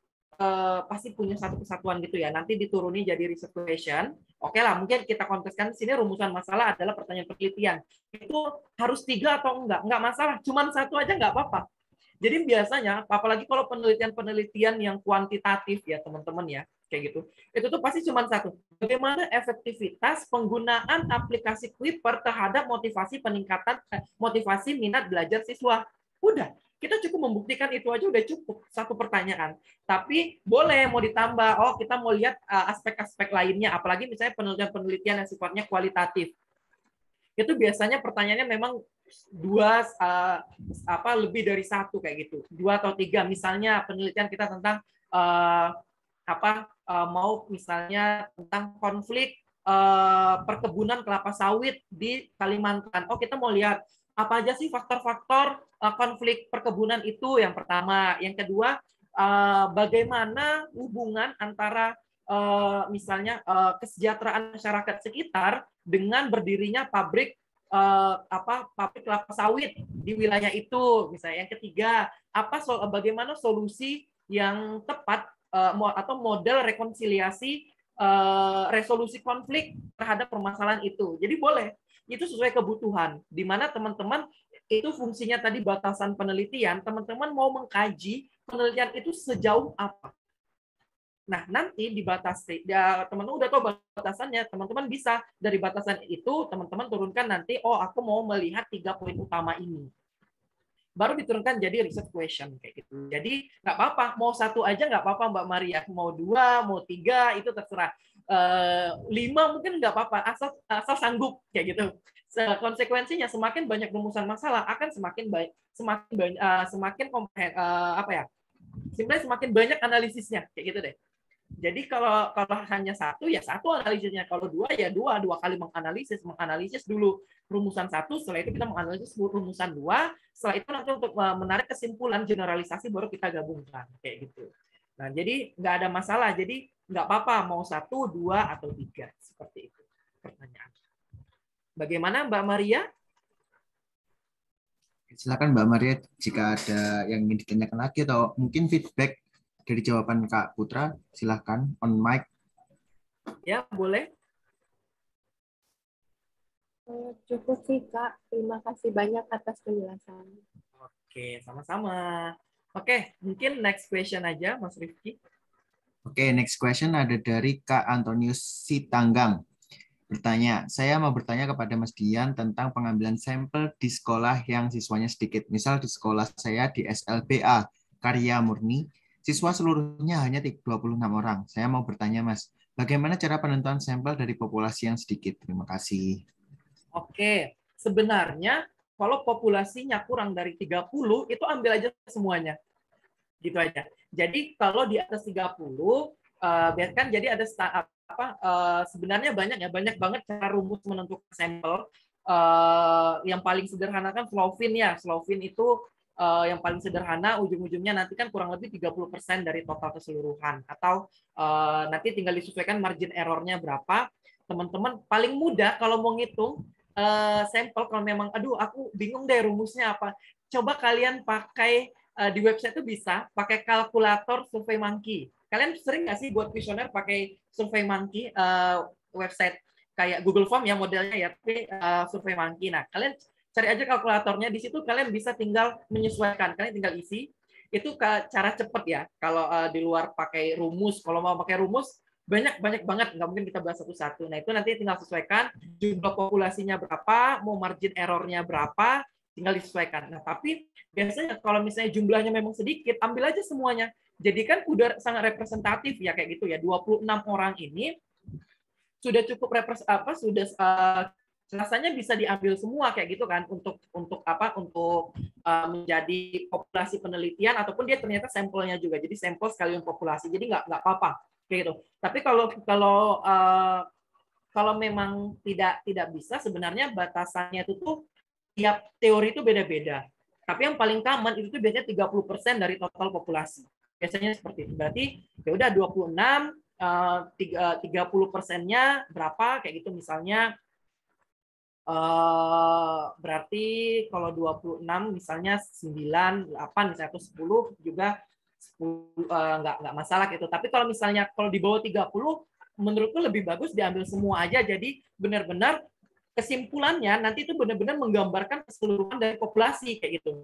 Speaker 2: pasti punya satu kesatuan gitu ya. Nanti dituruni jadi research question. Oke lah, mungkin kita konteskan sini rumusan masalah adalah pertanyaan penelitian. Itu harus 3 atau enggak? Enggak masalah. Cuman 1 aja enggak apa-apa. Jadi biasanya, apalagi kalau penelitian-penelitian yang kuantitatif ya teman-teman ya, kayak gitu. Itu tuh pasti cuma 1. Bagaimana efektivitas penggunaan aplikasi Kuiper terhadap motivasi minat belajar siswa. Udah, kita cukup membuktikan itu aja udah cukup 1 pertanyaan. Tapi boleh mau ditambah, kita mau lihat aspek-aspek lainnya, apalagi misalnya penelitian-penelitian yang sifatnya kualitatif. Itu biasanya pertanyaannya memang 2 lebih dari 1 kayak gitu, 2 atau 3. Misalnya penelitian kita tentang mau misalnya tentang konflik perkebunan kelapa sawit di Kalimantan. Kita mau lihat apa aja sih faktor-faktor konflik perkebunan itu, yang pertama. Yang kedua, bagaimana hubungan antara misalnya kesejahteraan masyarakat sekitar dengan berdirinya pabrik pabrik kelapa sawit di wilayah itu, misalnya. Yang ketiga, bagaimana solusi yang tepat atau model rekonsiliasi resolusi konflik terhadap permasalahan itu. Jadi boleh, itu sesuai kebutuhan. Di mana teman-teman itu fungsinya tadi batasan penelitian, teman-teman mau mengkaji penelitian itu sejauh apa. Nah, nanti dibatasi, ya, teman-teman udah tahu batasannya, teman-teman bisa dari batasan itu, teman-teman turunkan nanti, aku mau melihat 3 poin utama ini. Baru diturunkan jadi research question, kayak gitu. Jadi nggak apa-apa, mau 1 aja nggak apa-apa Mbak Maria, mau 2, mau 3, itu terserah. 5 mungkin nggak apa-apa, asal sanggup, kayak gitu. Konsekuensinya semakin banyak rumusan masalah akan semakin sebenarnya semakin banyak analisisnya, kayak gitu deh. Jadi kalau hanya 1 ya 1 analisisnya, kalau 2 ya 2 kali menganalisis dulu rumusan 1, setelah itu kita menganalisis rumusan 2, setelah itu nanti untuk menarik kesimpulan generalisasi baru kita gabungkan, kayak gitu. Nah, jadi nggak ada masalah, jadi nggak apa-apa mau 1, 2 atau 3, seperti itu pertanyaan. Bagaimana Mbak Maria?
Speaker 1: Silakan Mbak Maria jika ada yang ingin ditanyakan lagi atau mungkin feedback dari jawaban Kak Putra, silahkan on mic.
Speaker 2: Ya, boleh.
Speaker 3: Cukup sih Kak, terima kasih banyak atas penjelasan.
Speaker 2: Oke, sama-sama. Oke, mungkin next question aja Mas Rifki.
Speaker 1: Oke, next question ada dari Kak Antonius Sitanggang. bertanya. Saya mau bertanya kepada Mas Dian tentang pengambilan sampel di sekolah yang siswanya sedikit. Misal di sekolah saya di SLBA, Karya Murni, siswa seluruhnya hanya 26 orang. Saya mau bertanya, Mas, bagaimana cara penentuan sampel dari populasi yang sedikit? Terima kasih.
Speaker 2: Oke, sebenarnya kalau populasinya kurang dari 30, itu ambil aja semuanya. Gitu aja. Jadi kalau di atas 30, kan jadi ada sebenarnya banyak banget cara rumus menentukan sampel. Yang paling sederhana kan Slovin ya. Slovin itu yang paling sederhana, ujung-ujungnya nanti kan kurang lebih 30% dari total keseluruhan. Atau nanti tinggal disesuaikan margin error-nya berapa. Teman-teman paling mudah kalau mau ngitung sampel, kalau memang aduh aku bingung deh rumusnya apa, coba kalian pakai di website itu bisa pakai kalkulator SurveyMonkey. Kalian sering nggak sih buat kuesioner pakai SurveyMonkey website kayak Google Form ya modelnya ya, tapi SurveyMonkey. Nah, kalian cari aja kalkulatornya, di situ kalian bisa tinggal menyesuaikan, kalian tinggal isi. Itu cara cepet ya. Kalau di luar pakai rumus, kalau mau pakai rumus banyak banget, nggak mungkin kita bahas satu-satu. Nah, itu nanti tinggal sesuaikan jumlah populasinya berapa, mau margin errornya berapa, tinggal disesuaikan. Nah, tapi biasanya kalau misalnya jumlahnya memang sedikit, ambil aja semuanya. Jadi kan udah sangat representatif ya kayak gitu ya. 26 orang ini sudah cukup sudah rasanya bisa diambil semua kayak gitu kan untuk menjadi populasi penelitian, ataupun dia ternyata sampelnya juga. Jadi sampel sekalian populasi. Jadi nggak apa-apa kayak gitu. Tapi kalau memang tidak bisa, sebenarnya batasannya itu tuh tiap teori itu beda-beda. Tapi yang paling common itu tuh biasanya 30% dari total populasi. Biasanya seperti itu. Berarti ya udah 26, 30%-nya berapa kayak gitu misalnya. Berarti kalau 26 misalnya 9, 8 misalnya, atau 10 juga 10, nggak masalah gitu. Tapi kalau misalnya kalau di bawah 30, menurutku lebih bagus diambil semua aja. Jadi benar-benar kesimpulannya nanti itu benar-benar menggambarkan keseluruhan dari populasi kayak gitu.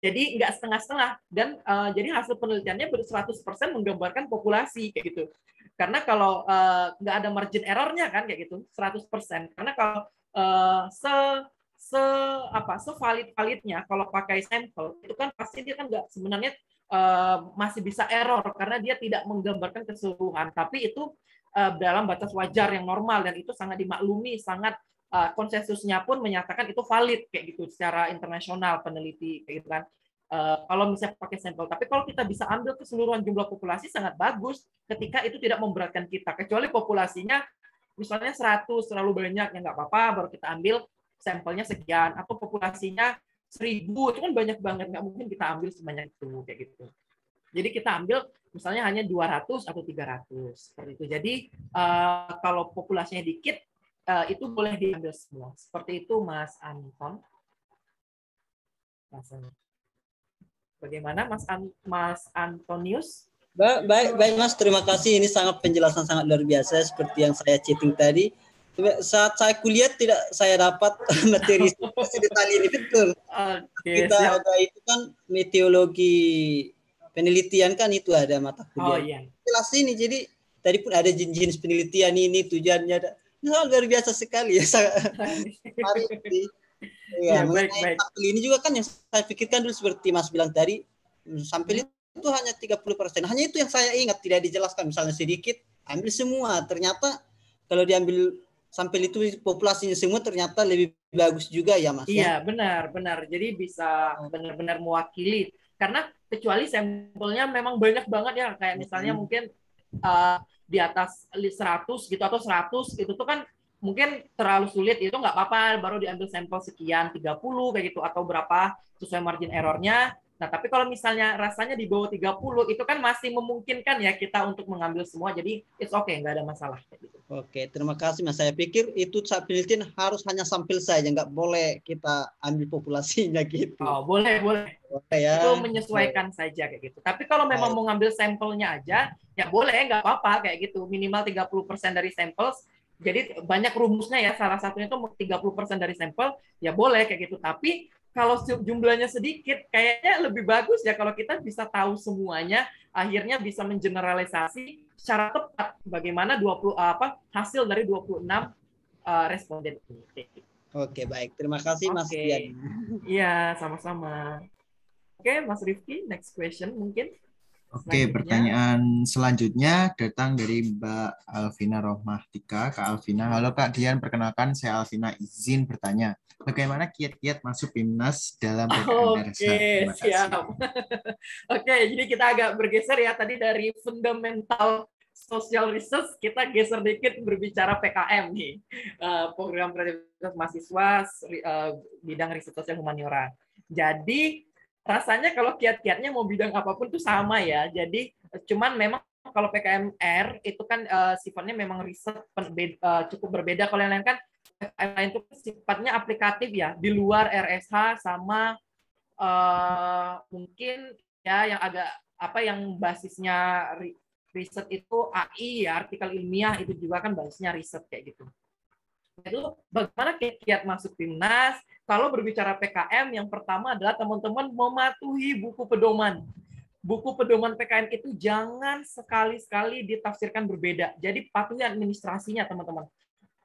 Speaker 2: Jadi nggak setengah-setengah, dan jadi hasil penelitiannya 100% menggambarkan populasi kayak gitu. Karena kalau nggak ada margin errornya kan kayak gitu 100%. Karena kalau sevalid-validnya kalau pakai sampel itu kan pasti dia kan nggak sebenarnya masih bisa error karena dia tidak menggambarkan keseluruhan. Tapi itu dalam batas wajar yang normal, dan itu sangat dimaklumi, sangat konsensusnya pun menyatakan itu valid kayak gitu secara internasional peneliti kayak gitu kan. Kalau misalnya pakai sampel, tapi kalau kita bisa ambil keseluruhan jumlah populasi sangat bagus ketika itu tidak memberatkan kita, kecuali populasinya misalnya 100 terlalu banyak, ya nggak apa-apa, baru kita ambil sampelnya sekian, atau populasinya 1000 itu kan banyak banget, nggak mungkin kita ambil sebanyak itu kayak gitu. Jadi kita ambil misalnya hanya 200 atau 300 seperti itu. Jadi kalau populasinya dikit itu boleh diambil semua. Seperti itu Mas Anton. Bagaimana Mas Antonius?
Speaker 4: Baik Mas, terima kasih. Ini sangat penjelasan sangat luar biasa seperti yang saya chatting tadi. Saat saya kuliah tidak saya dapat materi detail ini, betul. Kita ada itu kan meteorologi penelitian kan, itu ada mata kuliah.
Speaker 2: Oh iya.
Speaker 4: Jelas ini, jadi tadi pun ada jenis penelitian ini tujuannya ada. Ini luar biasa sekali ya. Mari ya, baik. Sampel ini juga kan yang saya pikirkan dulu seperti Mas bilang tadi, sampel itu hanya 30%. Hanya itu yang saya ingat, tidak dijelaskan. Misalnya sedikit, ambil semua. Ternyata kalau diambil sampel itu populasinya semua ternyata lebih bagus juga ya Mas.
Speaker 2: Iya, benar. Jadi bisa benar-benar mewakili. Karena kecuali sampelnya memang banyak banget ya, kayak misalnya mungkin di atas 100 gitu atau 100 itu tuh kan mungkin terlalu sulit, itu nggak apa-apa, baru diambil sampel sekian 30 kayak gitu atau berapa sesuai margin errornya. Nah, tapi kalau misalnya rasanya di bawah 30 itu kan masih memungkinkan ya kita untuk mengambil semua, jadi it's okay, nggak ada masalah kayak gitu.
Speaker 4: Oke, terima kasih Mas. Saya pikir itu saat penelitian harus hanya sampel saja, nggak boleh kita ambil populasinya gitu.
Speaker 2: Oh, boleh ya. Itu menyesuaikan saja kayak gitu. Tapi kalau memang mau ngambil sampelnya aja, ya boleh, nggak apa-apa kayak gitu. Minimal 30% dari sampel. Jadi banyak rumusnya ya, salah satunya itu 30% dari sampel, ya boleh kayak gitu. Tapi kalau jumlahnya sedikit, kayaknya lebih bagus ya kalau kita bisa tahu semuanya, akhirnya bisa mengeneralisasi secara tepat bagaimana hasil dari 26 responden.
Speaker 4: Oke, baik. Terima kasih Mas Dian.
Speaker 2: Iya, sama-sama. Oke, Mas Rifki, next question mungkin.
Speaker 1: Oke, pertanyaan selanjutnya datang dari Mbak Alvina Rohmahtika. Kak Alvina, halo Kak Dian, perkenalkan saya Alvina, izin bertanya. Bagaimana kiat-kiat masuk PIMNAS dalam PKM-RSH?
Speaker 2: Oke, siap. Oke, jadi kita agak bergeser ya tadi dari fundamental social research, kita geser dikit berbicara PKM nih. Program kreativitas mahasiswa bidang riset sosial humaniora. Jadi rasanya kalau kiat-kiatnya mau bidang apapun tuh sama ya. Jadi cuman memang kalau PKMR itu kan sifatnya memang riset cukup berbeda. Kalau yang lain kan PKM itu sifatnya aplikatif ya, di luar RSH sama mungkin ya yang agak apa yang basisnya riset itu AI ya, artikel ilmiah itu juga kan basisnya riset kayak gitu. Itu bagaimana kiat masuk PIMNAS? Kalau berbicara PKM, yang pertama adalah teman-teman mematuhi buku pedoman. Buku pedoman PKM itu jangan sekali-sekali ditafsirkan berbeda. Jadi patuhi administrasinya, teman-teman.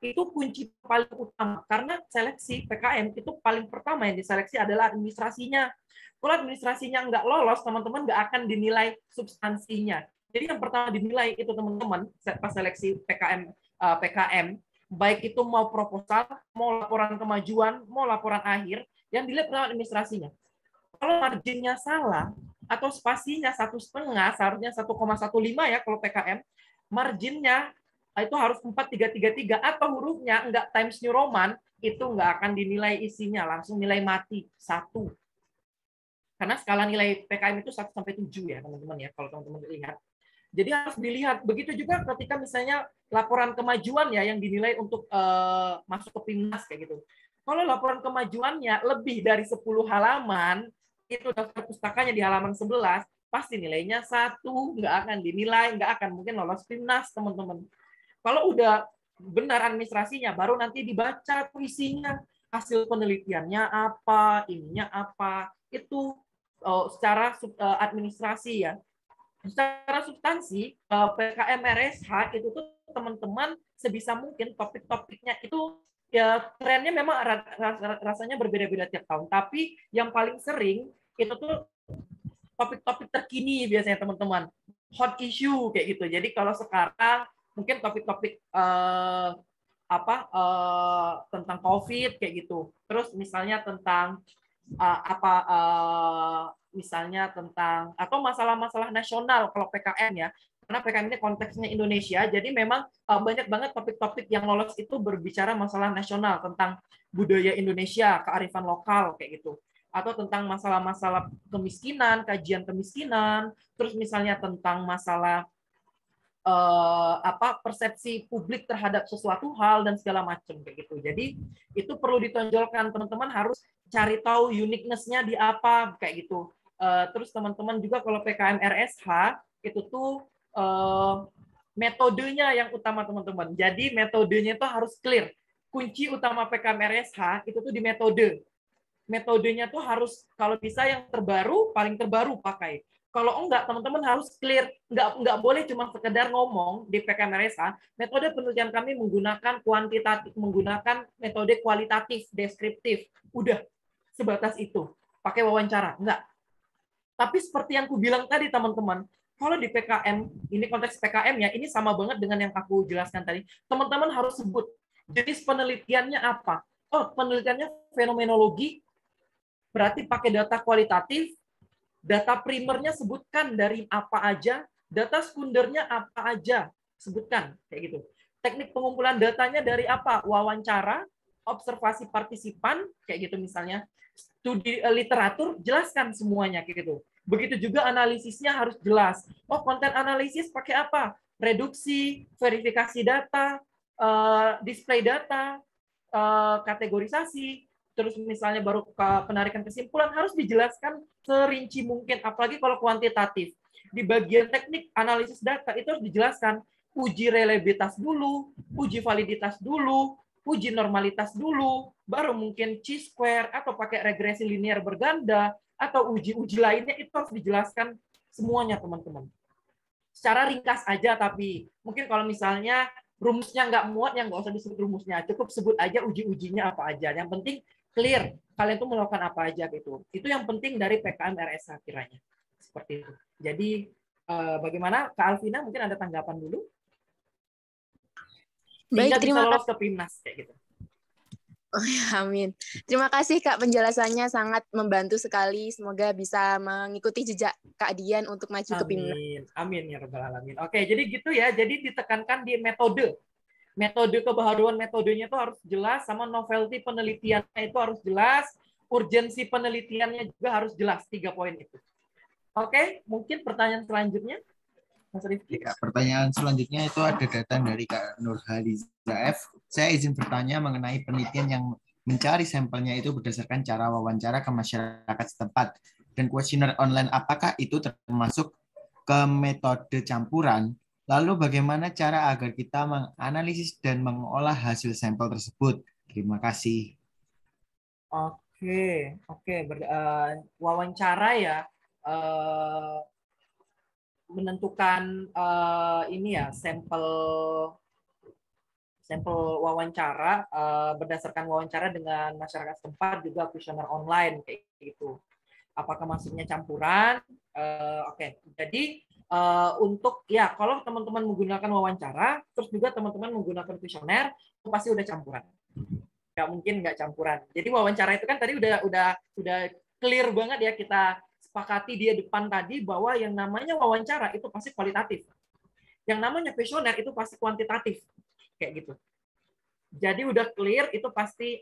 Speaker 2: Itu kunci paling utama. Karena seleksi PKM itu paling pertama yang diseleksi adalah administrasinya. Kalau administrasinya nggak lolos, teman-teman nggak akan dinilai substansinya. Jadi yang pertama dinilai itu teman-teman pas seleksi PKM, baik itu mau proposal, mau laporan kemajuan, mau laporan akhir, yang dilihat pertama administrasinya. Kalau marginnya salah atau spasinya 1,5, seharusnya 1,15 ya kalau PKM, marginnya itu harus 4,333 atau hurufnya enggak Times New Roman, itu enggak akan dinilai isinya, langsung nilai mati 1. Karena skala nilai PKM itu 1 sampai 7 ya teman-teman ya, kalau teman-teman ingat. Jadi harus dilihat. Begitu juga ketika misalnya laporan kemajuan ya yang dinilai untuk masuk ke PIMNAS kayak gitu. Kalau laporan kemajuannya lebih dari 10 halaman, itu daftar pustakanya di halaman 11, pasti nilainya 1, nggak akan dinilai, nggak akan mungkin lolos PIMNAS, teman-teman. Kalau udah benar administrasinya, baru nanti dibaca isinya, hasil penelitiannya apa, ininya apa, itu secara administrasi ya. Secara substansi, PKM RSH itu tuh teman-teman sebisa mungkin topik-topiknya itu ya trennya memang rasanya berbeda-beda tiap tahun. Tapi yang paling sering itu tuh topik-topik terkini biasanya teman-teman. Hot issue kayak gitu. Jadi kalau sekarang mungkin topik-topik tentang COVID kayak gitu. Terus misalnya tentang misalnya tentang atau masalah-masalah nasional kalau PKM ya, karena PKM ini konteksnya Indonesia, jadi memang banyak banget topik-topik yang lolos itu berbicara masalah nasional tentang budaya Indonesia, kearifan lokal kayak gitu, atau tentang masalah-masalah kemiskinan, kajian kemiskinan, terus misalnya tentang masalah persepsi publik terhadap sesuatu hal dan segala macam kayak gitu. Jadi itu perlu ditonjolkan, teman-teman harus cari tahu uniqueness-nya di apa kayak gitu. Terus teman-teman juga kalau PKM RSH itu tuh metodenya yang utama teman-teman. Jadi metodenya itu harus clear. Kunci utama PKM RSH itu tuh di metode. Metodenya tuh harus kalau bisa yang terbaru, paling terbaru pakai. Kalau enggak, teman-teman harus clear. Enggak boleh cuma sekedar ngomong di PKM RSH. Metode penelitian kami menggunakan kuantitatif, menggunakan metode kualitatif, deskriptif. Udah, sebatas itu. Pakai wawancara. Enggak. Tapi seperti yang aku bilang tadi, teman-teman, kalau di PKM, ini konteks PKM ya, ini sama banget dengan yang aku jelaskan tadi. Teman-teman harus sebut jenis penelitiannya apa. Oh, penelitiannya fenomenologi, berarti pakai data kualitatif. Data primernya sebutkan dari apa aja, data sekundernya apa aja, sebutkan kayak gitu. Teknik pengumpulan datanya dari apa? Wawancara, observasi partisipan, kayak gitu misalnya. Studi literatur, jelaskan semuanya kayak gitu. Begitu juga analisisnya harus jelas. Oh, konten analisis pakai apa? Reduksi, verifikasi data, display data, kategorisasi, terus misalnya baru penarikan kesimpulan, harus dijelaskan serinci mungkin, apalagi kalau kuantitatif. Di bagian teknik analisis data itu harus dijelaskan, uji reliabilitas dulu, uji validitas dulu, uji normalitas dulu, baru mungkin chi-square atau pakai regresi linear berganda, atau uji-uji lainnya itu harus dijelaskan semuanya, teman-teman. Secara ringkas aja, tapi mungkin kalau misalnya rumusnya nggak muat, yang nggak usah disebut rumusnya, cukup sebut aja uji-ujinya apa aja. Yang penting clear kalian tuh melakukan apa aja gitu. Itu yang penting dari PKM RSH kiranya. Seperti itu. Jadi bagaimana Kak Alvina, mungkin ada tanggapan dulu? Sehingga
Speaker 3: Baik,
Speaker 2: bisa
Speaker 3: terima
Speaker 2: lolos
Speaker 3: kasih.
Speaker 2: ke PIMNAS kayak gitu.
Speaker 3: Oh ya, amin. Terima kasih Kak, penjelasannya sangat membantu sekali. Semoga bisa mengikuti jejak Kak Dian untuk maju ke PIMNAS.
Speaker 2: Amin. Amin ya rabbal alamin. Oke, jadi gitu ya. Jadi ditekankan di metode. Metode kebaharuan metodenya itu harus jelas, sama novelty penelitiannya itu harus jelas, urgensi penelitiannya juga harus jelas, 3 poin itu. Oke, mungkin pertanyaan selanjutnya, Mas Rifki.
Speaker 1: Ya, pertanyaan selanjutnya itu ada datang dari Kak Nurhaliza F. Saya izin bertanya mengenai penelitian yang mencari sampelnya itu berdasarkan cara wawancara ke masyarakat setempat dan kuesioner online. Apakah itu termasuk ke metode campuran? Lalu bagaimana cara agar kita menganalisis dan mengolah hasil sampel tersebut? Terima kasih.
Speaker 2: Oke, wawancara ya, menentukan ini ya sampel wawancara berdasarkan wawancara dengan masyarakat setempat, juga kuesioner online kayak gitu. Apakah maksudnya campuran? Oke. Jadi untuk ya kalau teman-teman menggunakan wawancara, terus juga teman-teman menggunakan kuesioner, itu pasti udah campuran. Nggak mungkin nggak campuran. Jadi wawancara itu kan tadi udah clear banget ya, kita sepakati dia depan tadi bahwa yang namanya wawancara itu pasti kualitatif. Yang namanya kuesioner itu pasti kuantitatif. Kayak gitu. Jadi udah clear itu pasti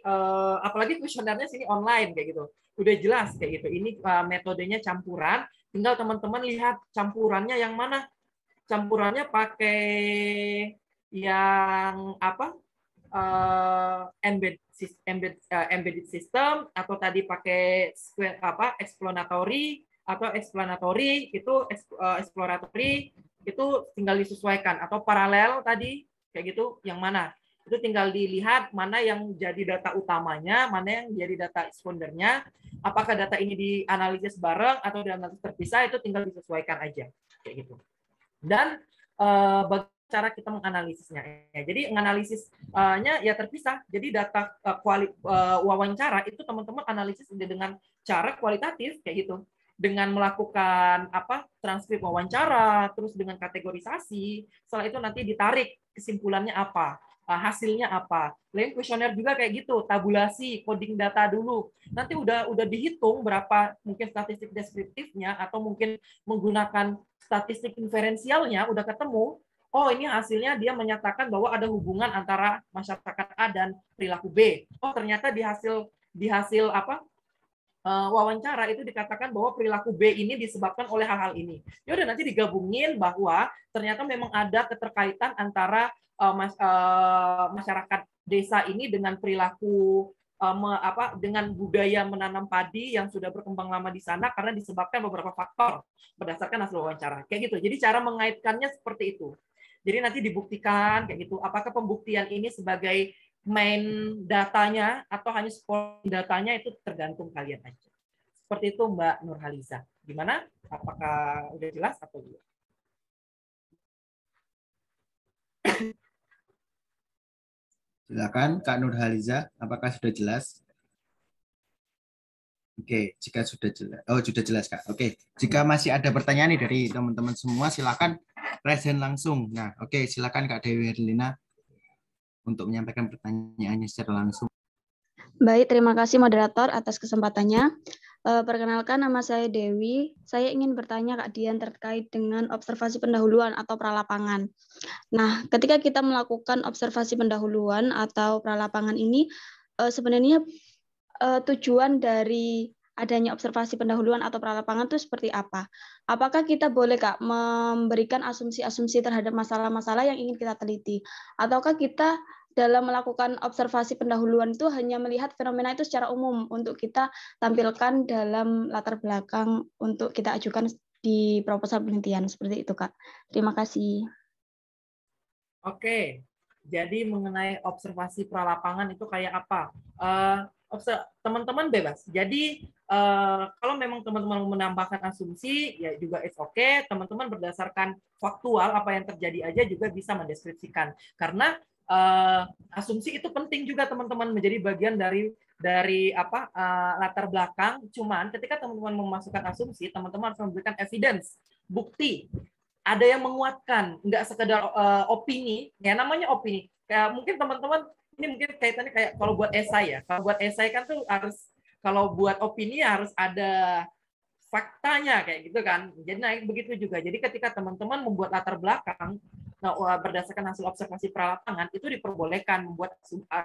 Speaker 2: apalagi kuesionernya sini online kayak gitu. Udah jelas kayak gitu. Ini metodenya campuran, tinggal teman-teman lihat campurannya yang mana. Campurannya pakai yang apa? Embedded system, atau tadi pakai explanatory atau explanatory itu exploratory itu tinggal disesuaikan, atau paralel tadi kayak gitu yang mana. Itu tinggal dilihat mana yang jadi data utamanya, mana yang jadi data respondernya, apakah data ini dianalisis bareng atau dianalisis terpisah, itu tinggal disesuaikan aja kayak gitu. Dan cara kita menganalisisnya. Jadi menganalisisnya ya terpisah. Jadi data wawancara itu teman-teman analisis dengan cara kualitatif kayak gitu. Dengan melakukan transkrip wawancara, terus dengan kategorisasi. Setelah itu nanti ditarik kesimpulannya apa, hasilnya apa. Lain kuesioner juga kayak gitu, tabulasi, coding data dulu. Nanti udah dihitung berapa mungkin statistik deskriptifnya, atau mungkin menggunakan statistik inferensialnya udah ketemu. Oh, ini hasilnya dia menyatakan bahwa ada hubungan antara masyarakat A dan perilaku B. Oh, ternyata di hasil wawancara itu dikatakan bahwa perilaku B ini disebabkan oleh hal-hal ini. Ya udah, nanti digabungin bahwa ternyata memang ada keterkaitan antara masyarakat desa ini dengan perilaku dengan budaya menanam padi yang sudah berkembang lama di sana karena disebabkan beberapa faktor berdasarkan hasil wawancara. Kayak gitu. Jadi cara mengaitkannya seperti itu. Jadi nanti dibuktikan kayak gitu. Apakah pembuktian ini sebagai main datanya atau hanya supporting datanya, itu tergantung kalian aja. Seperti itu Mbak Nurhaliza. Gimana? Apakah udah jelas atau belum?
Speaker 1: Silakan Kak Nurhaliza, apakah sudah jelas? Oke, jika sudah jelas. Oh, sudah jelas, Kak. Oke, jika masih ada pertanyaan nih dari teman-teman semua, silakan raise hand langsung. Nah, oke, silakan Kak Dewi Herlina untuk menyampaikan pertanyaannya secara langsung.
Speaker 5: Baik, terima kasih moderator atas kesempatannya. Perkenalkan, nama saya Dewi. Saya ingin bertanya Kak Dian terkait dengan observasi pendahuluan atau pralapangan. Nah, ketika kita melakukan observasi pendahuluan atau pralapangan ini, sebenarnya tujuan dari adanya observasi pendahuluan atau pralapangan itu seperti apa? Apakah kita boleh Kak memberikan asumsi-asumsi terhadap masalah-masalah yang ingin kita teliti? Ataukah kita dalam melakukan observasi pendahuluan itu hanya melihat fenomena itu secara umum untuk kita tampilkan dalam latar belakang untuk kita ajukan di proposal penelitian, seperti itu Kak. Terima kasih.
Speaker 2: Oke, jadi mengenai observasi pralapangan itu kayak apa? Teman-teman bebas. Jadi kalau memang teman-teman menambahkan asumsi, ya juga it's okay. Teman-teman berdasarkan faktual apa yang terjadi aja juga bisa mendeskripsikan. Karena asumsi itu penting juga teman-teman, menjadi bagian dari latar belakang. Cuman ketika teman-teman memasukkan asumsi, teman-teman harus memberikan evidence, bukti. Ada yang menguatkan, nggak sekedar opini. Ya namanya opini. Kayak mungkin teman-teman ini mungkin kaitannya kayak kalau buat esai ya. Kalau buat esai kan tuh harus, kalau buat opini harus ada faktanya kayak gitu kan. Jadi naik begitu juga. Jadi ketika teman-teman membuat latar belakang berdasarkan hasil observasi pralapangan, itu diperbolehkan membuat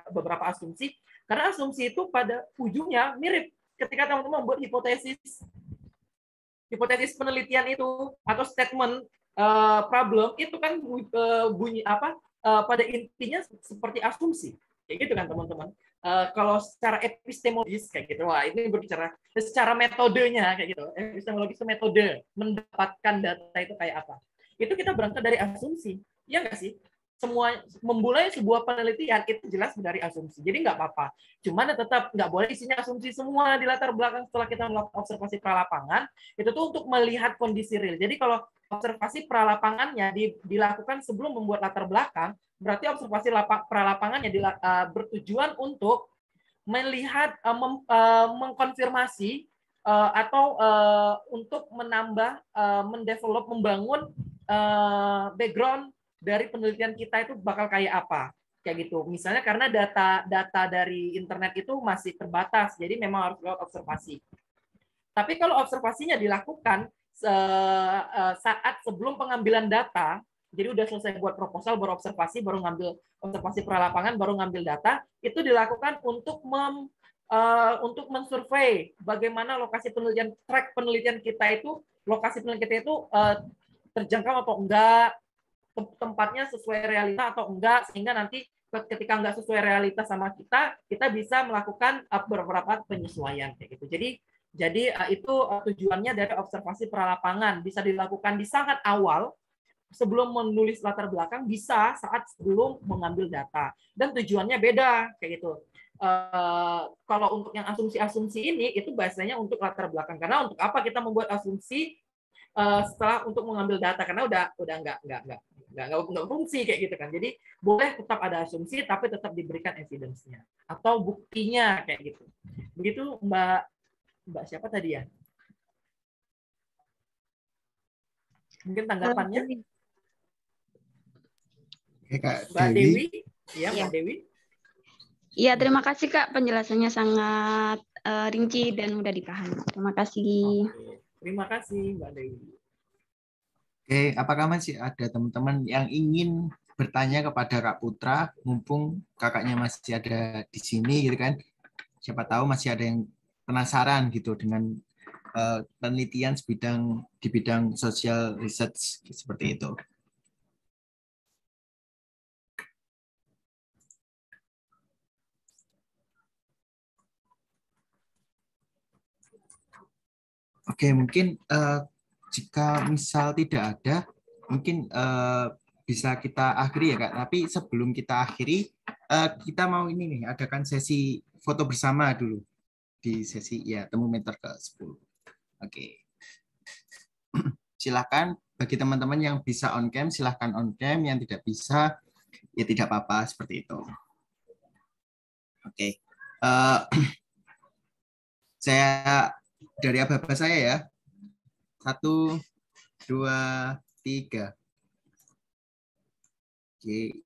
Speaker 2: beberapa asumsi, karena asumsi itu pada ujungnya mirip ketika teman-teman membuat hipotesis penelitian itu atau statement problem itu kan bunyi pada intinya seperti asumsi kayak gitu kan teman-teman. Kalau secara epistemologis kayak gitu, wah ini berbicara secara metodenya kayak gitu. Epistemologis itu metode mendapatkan data itu kayak apa. Itu kita berangkat dari asumsi, ya nggak sih? Semua memulai sebuah penelitian itu jelas dari asumsi. Jadi nggak apa-apa. Cuman tetap nggak boleh isinya asumsi semua di latar belakang setelah kita melakukan observasi pralapangan. Itu tuh untuk melihat kondisi real. Jadi kalau observasi pralapangannya dilakukan sebelum membuat latar belakang, berarti observasi pralapangannya bertujuan untuk melihat, mengkonfirmasi atau untuk menambah, mendevelop, membangun background dari penelitian kita itu bakal kayak apa, kayak gitu. Misalnya karena data dari internet itu masih terbatas, jadi memang harus lewat observasi. Tapi kalau observasinya dilakukan saat sebelum pengambilan data, jadi udah selesai buat proposal, baru observasi, baru ngambil observasi pralapangan, baru ngambil data, itu dilakukan untuk mensurvei bagaimana lokasi penelitian, track penelitian kita itu, lokasi penelitian kita itu terjangkau atau enggak, tempatnya sesuai realita atau enggak, sehingga nanti ketika enggak sesuai realita sama kita bisa melakukan beberapa penyesuaian kayak gitu. Jadi itu tujuannya dari observasi pralapangan, bisa dilakukan di sangat awal sebelum menulis latar belakang, bisa saat sebelum mengambil data, dan tujuannya beda kayak gitu. Kalau untuk yang asumsi-asumsi ini itu bahasanya untuk latar belakang, karena untuk apa kita membuat asumsi setelah untuk mengambil data, karena udah nggak fungsi kayak gitu kan. Jadi boleh tetap ada asumsi tapi tetap diberikan evidence-nya atau buktinya kayak gitu. Begitu Mbak siapa tadi ya? Mungkin tanggapannya?
Speaker 1: Oke, Kak
Speaker 2: Mbak Dewi. Ya, Mbak Dewi.
Speaker 5: Iya, terima kasih Kak, penjelasannya sangat rinci dan mudah dipahami. Terima kasih.
Speaker 2: Oke. Terima kasih Mbak Dewi.
Speaker 1: Oke, apakah masih ada teman-teman yang ingin bertanya kepada Kak Putra, mumpung kakaknya masih ada di sini gitu kan? Siapa tahu masih ada yang penasaran gitu dengan penelitian di bidang social research seperti itu. Oke, mungkin jika misal tidak ada, mungkin bisa kita akhiri ya Kak. Tapi sebelum kita akhiri, kita mau ini nih, adakan sesi foto bersama dulu di sesi ya Temumeter ke-10. Oke. Silakan bagi teman-teman yang bisa on cam, silakan on cam. Yang tidak bisa, ya tidak apa-apa seperti itu. Oke. Saya dari aba-aba saya ya. 1, 2, 3. Oke.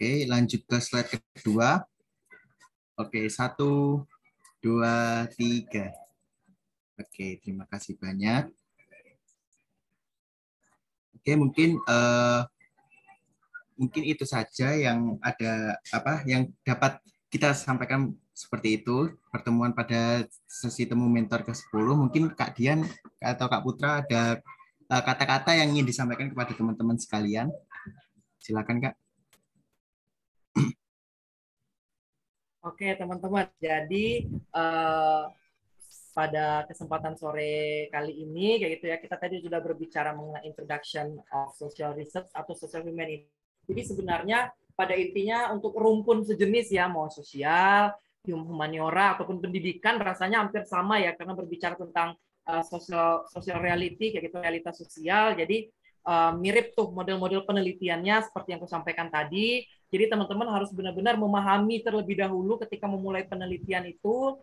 Speaker 1: Oke, lanjut ke slide kedua. Oke, 1, 2, 3. Oke, terima kasih banyak. Oke, mungkin itu saja yang yang dapat kita sampaikan seperti itu, pertemuan pada sesi temu mentor ke-10. Mungkin Kak Dian atau Kak Putra ada kata-kata yang ingin disampaikan kepada teman-teman sekalian. Silakan Kak.
Speaker 2: Oke teman-teman, jadi pada kesempatan sore kali ini kayak gitu ya, kita tadi sudah berbicara mengenai introduction of social research atau social humanity Jadi sebenarnya pada intinya untuk rumpun sejenis ya, mau sosial, humaniora ataupun pendidikan rasanya hampir sama ya, karena berbicara tentang social reality kayak gitu, realitas sosial. Jadi mirip tuh model-model penelitiannya seperti yang aku sampaikan tadi. Jadi teman-teman harus benar-benar memahami terlebih dahulu ketika memulai penelitian itu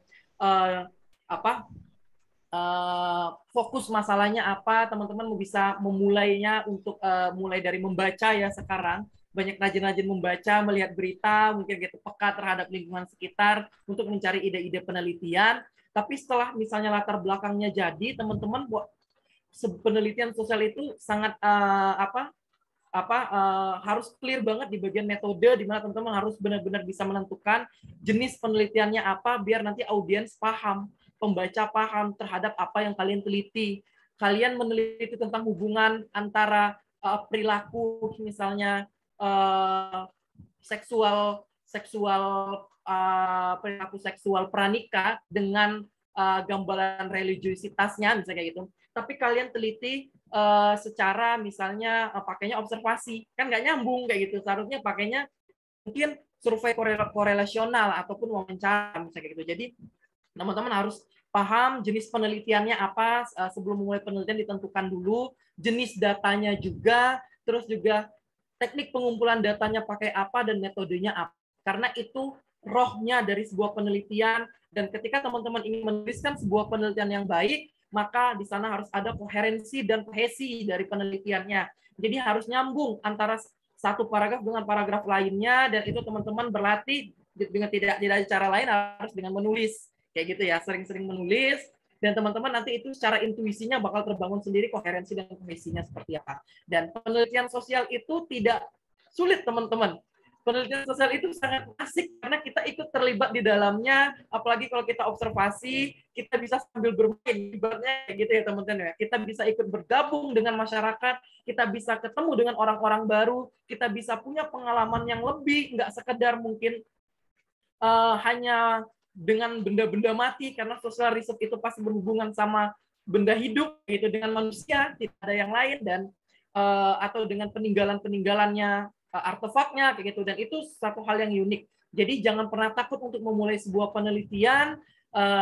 Speaker 2: fokus masalahnya apa, teman-teman bisa memulainya untuk mulai dari membaca ya sekarang. Banyak rajin-rajin membaca, melihat berita, mungkin gitu peka terhadap lingkungan sekitar untuk mencari ide-ide penelitian. Tapi setelah misalnya latar belakangnya jadi, teman-teman buat penelitian sosial itu sangat harus clear banget di bagian metode, di mana teman-teman harus benar-benar bisa menentukan jenis penelitiannya apa biar nanti audiens paham, pembaca paham terhadap apa yang kalian teliti. Kalian meneliti tentang hubungan antara perilaku misalnya perilaku seksual pranikah dengan gambaran religiusitasnya misalnya kayak gitu. Tapi kalian teliti secara misalnya pakainya observasi, kan nggak nyambung kayak gitu. Seharusnya pakainya mungkin survei korelasional ataupun wawancara misalnya kayak gitu. Jadi teman-teman harus paham jenis penelitiannya apa, sebelum mulai penelitian ditentukan dulu jenis datanya juga, terus juga teknik pengumpulan datanya pakai apa dan metodenya apa. Karena itu rohnya dari sebuah penelitian, dan ketika teman-teman ingin menuliskan sebuah penelitian yang baik, maka di sana harus ada koherensi dan kohesi dari penelitiannya. Jadi harus nyambung antara satu paragraf dengan paragraf lainnya, dan itu teman-teman berlatih dengan tidak cara lain harus dengan menulis. Kayak gitu ya, sering-sering menulis, dan teman-teman nanti itu secara intuisinya bakal terbangun sendiri koherensi dan kohesinya seperti apa. Dan penelitian sosial itu tidak sulit, teman-teman. Penelitian sosial itu sangat asik karena kita ikut terlibat di dalamnya, apalagi kalau kita observasi, kita bisa sambil bermain, ibaratnya gitu ya teman-teman ya. Kita bisa ikut bergabung dengan masyarakat, kita bisa ketemu dengan orang-orang baru, kita bisa punya pengalaman yang lebih, nggak sekedar mungkin hanya dengan benda-benda mati, karena social research itu pasti berhubungan sama benda hidup gitu, dengan manusia, tidak ada yang lain, dan atau dengan peninggalan-peninggalannya, artefaknya kayak gitu, dan itu satu hal yang unik. Jadi jangan pernah takut untuk memulai sebuah penelitian.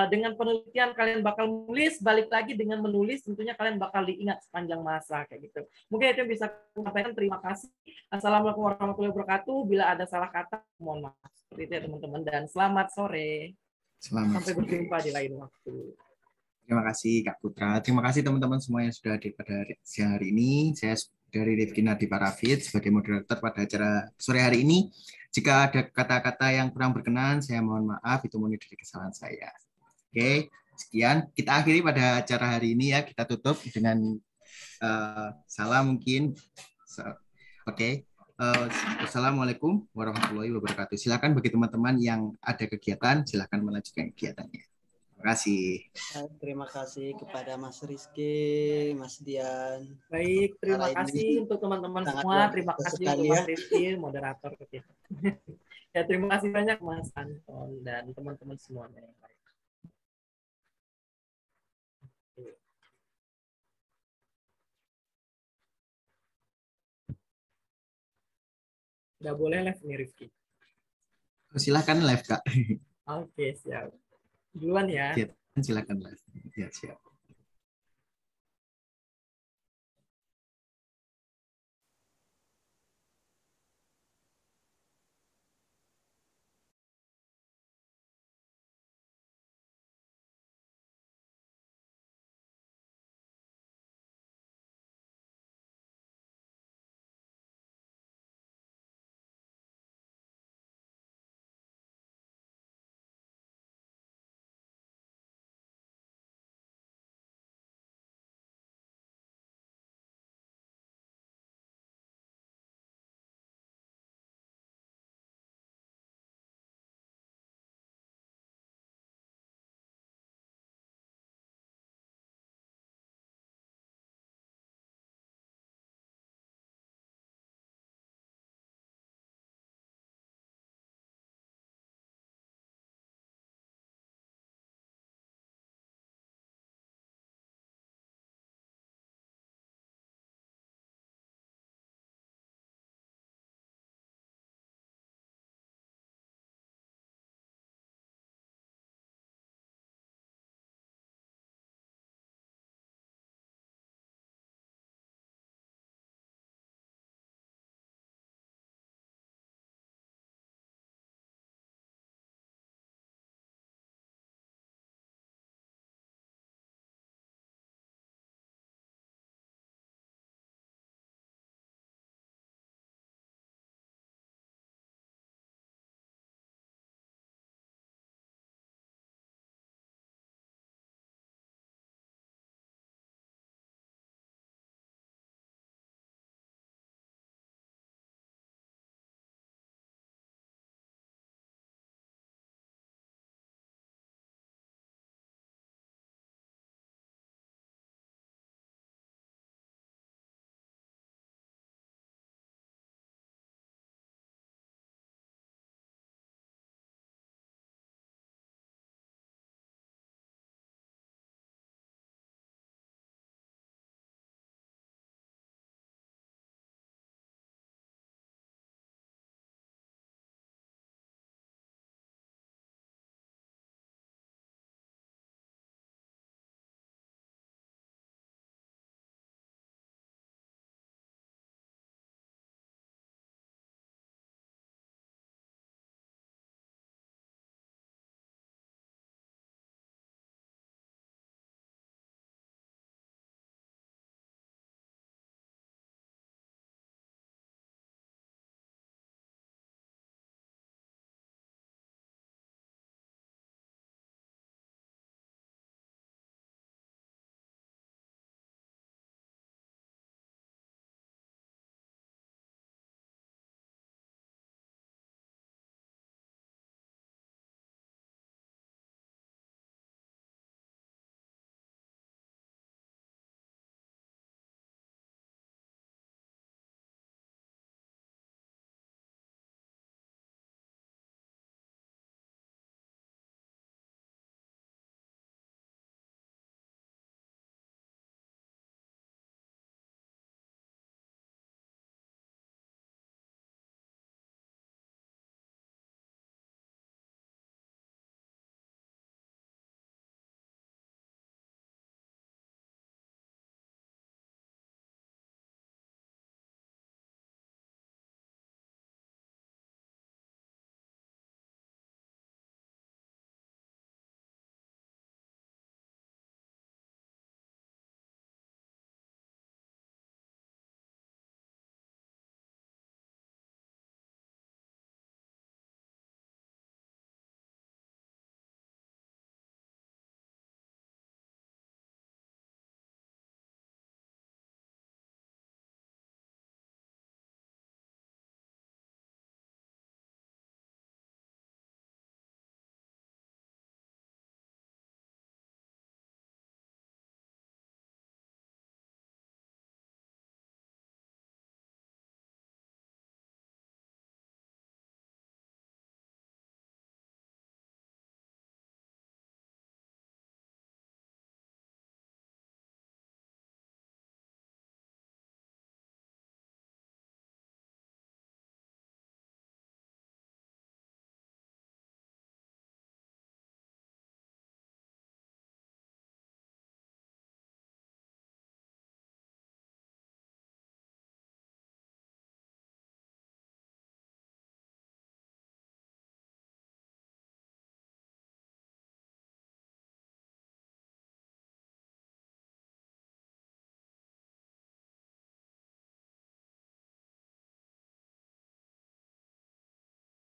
Speaker 2: Dengan penelitian kalian bakal menulis, balik lagi dengan menulis tentunya kalian bakal diingat sepanjang masa kayak gitu. Mungkin itu yang bisa saya sampaikan. Terima kasih. Assalamualaikum warahmatullahi wabarakatuh. Bila ada salah kata mohon maaf. Seperti itu ya teman-teman, dan selamat sore. Sampai berjumpa di lain waktu.
Speaker 1: Terima kasih Kak Putra. Terima kasih teman-teman semua yang sudah hadir pada siang hari ini. Saya dari Rifki Nadi Parafid sebagai moderator pada acara sore hari ini. Jika ada kata-kata yang kurang berkenan, saya mohon maaf, itu murni dari kesalahan saya. Oke, sekian. Kita akhiri pada acara hari ini ya. Kita tutup dengan salam mungkin. Oke. Assalamualaikum warahmatullahi wabarakatuh. Silakan bagi teman-teman yang ada kegiatan, silakan melanjutkan kegiatannya. Terima kasih.
Speaker 4: Terima kasih kepada Mas Rizky, Mas Dian.
Speaker 2: Baik, terima kasih untuk teman-teman semua. Terima kasih untuk Mas Rizky, moderator kita. Ya, terima kasih banyak Mas Anton dan teman-teman semuanya yang lain. Nggak boleh live nih, Rizky.
Speaker 1: Silahkan live, Kak.
Speaker 2: Oke, siap. Duluan ya.
Speaker 1: Silakan live. Ya, siap.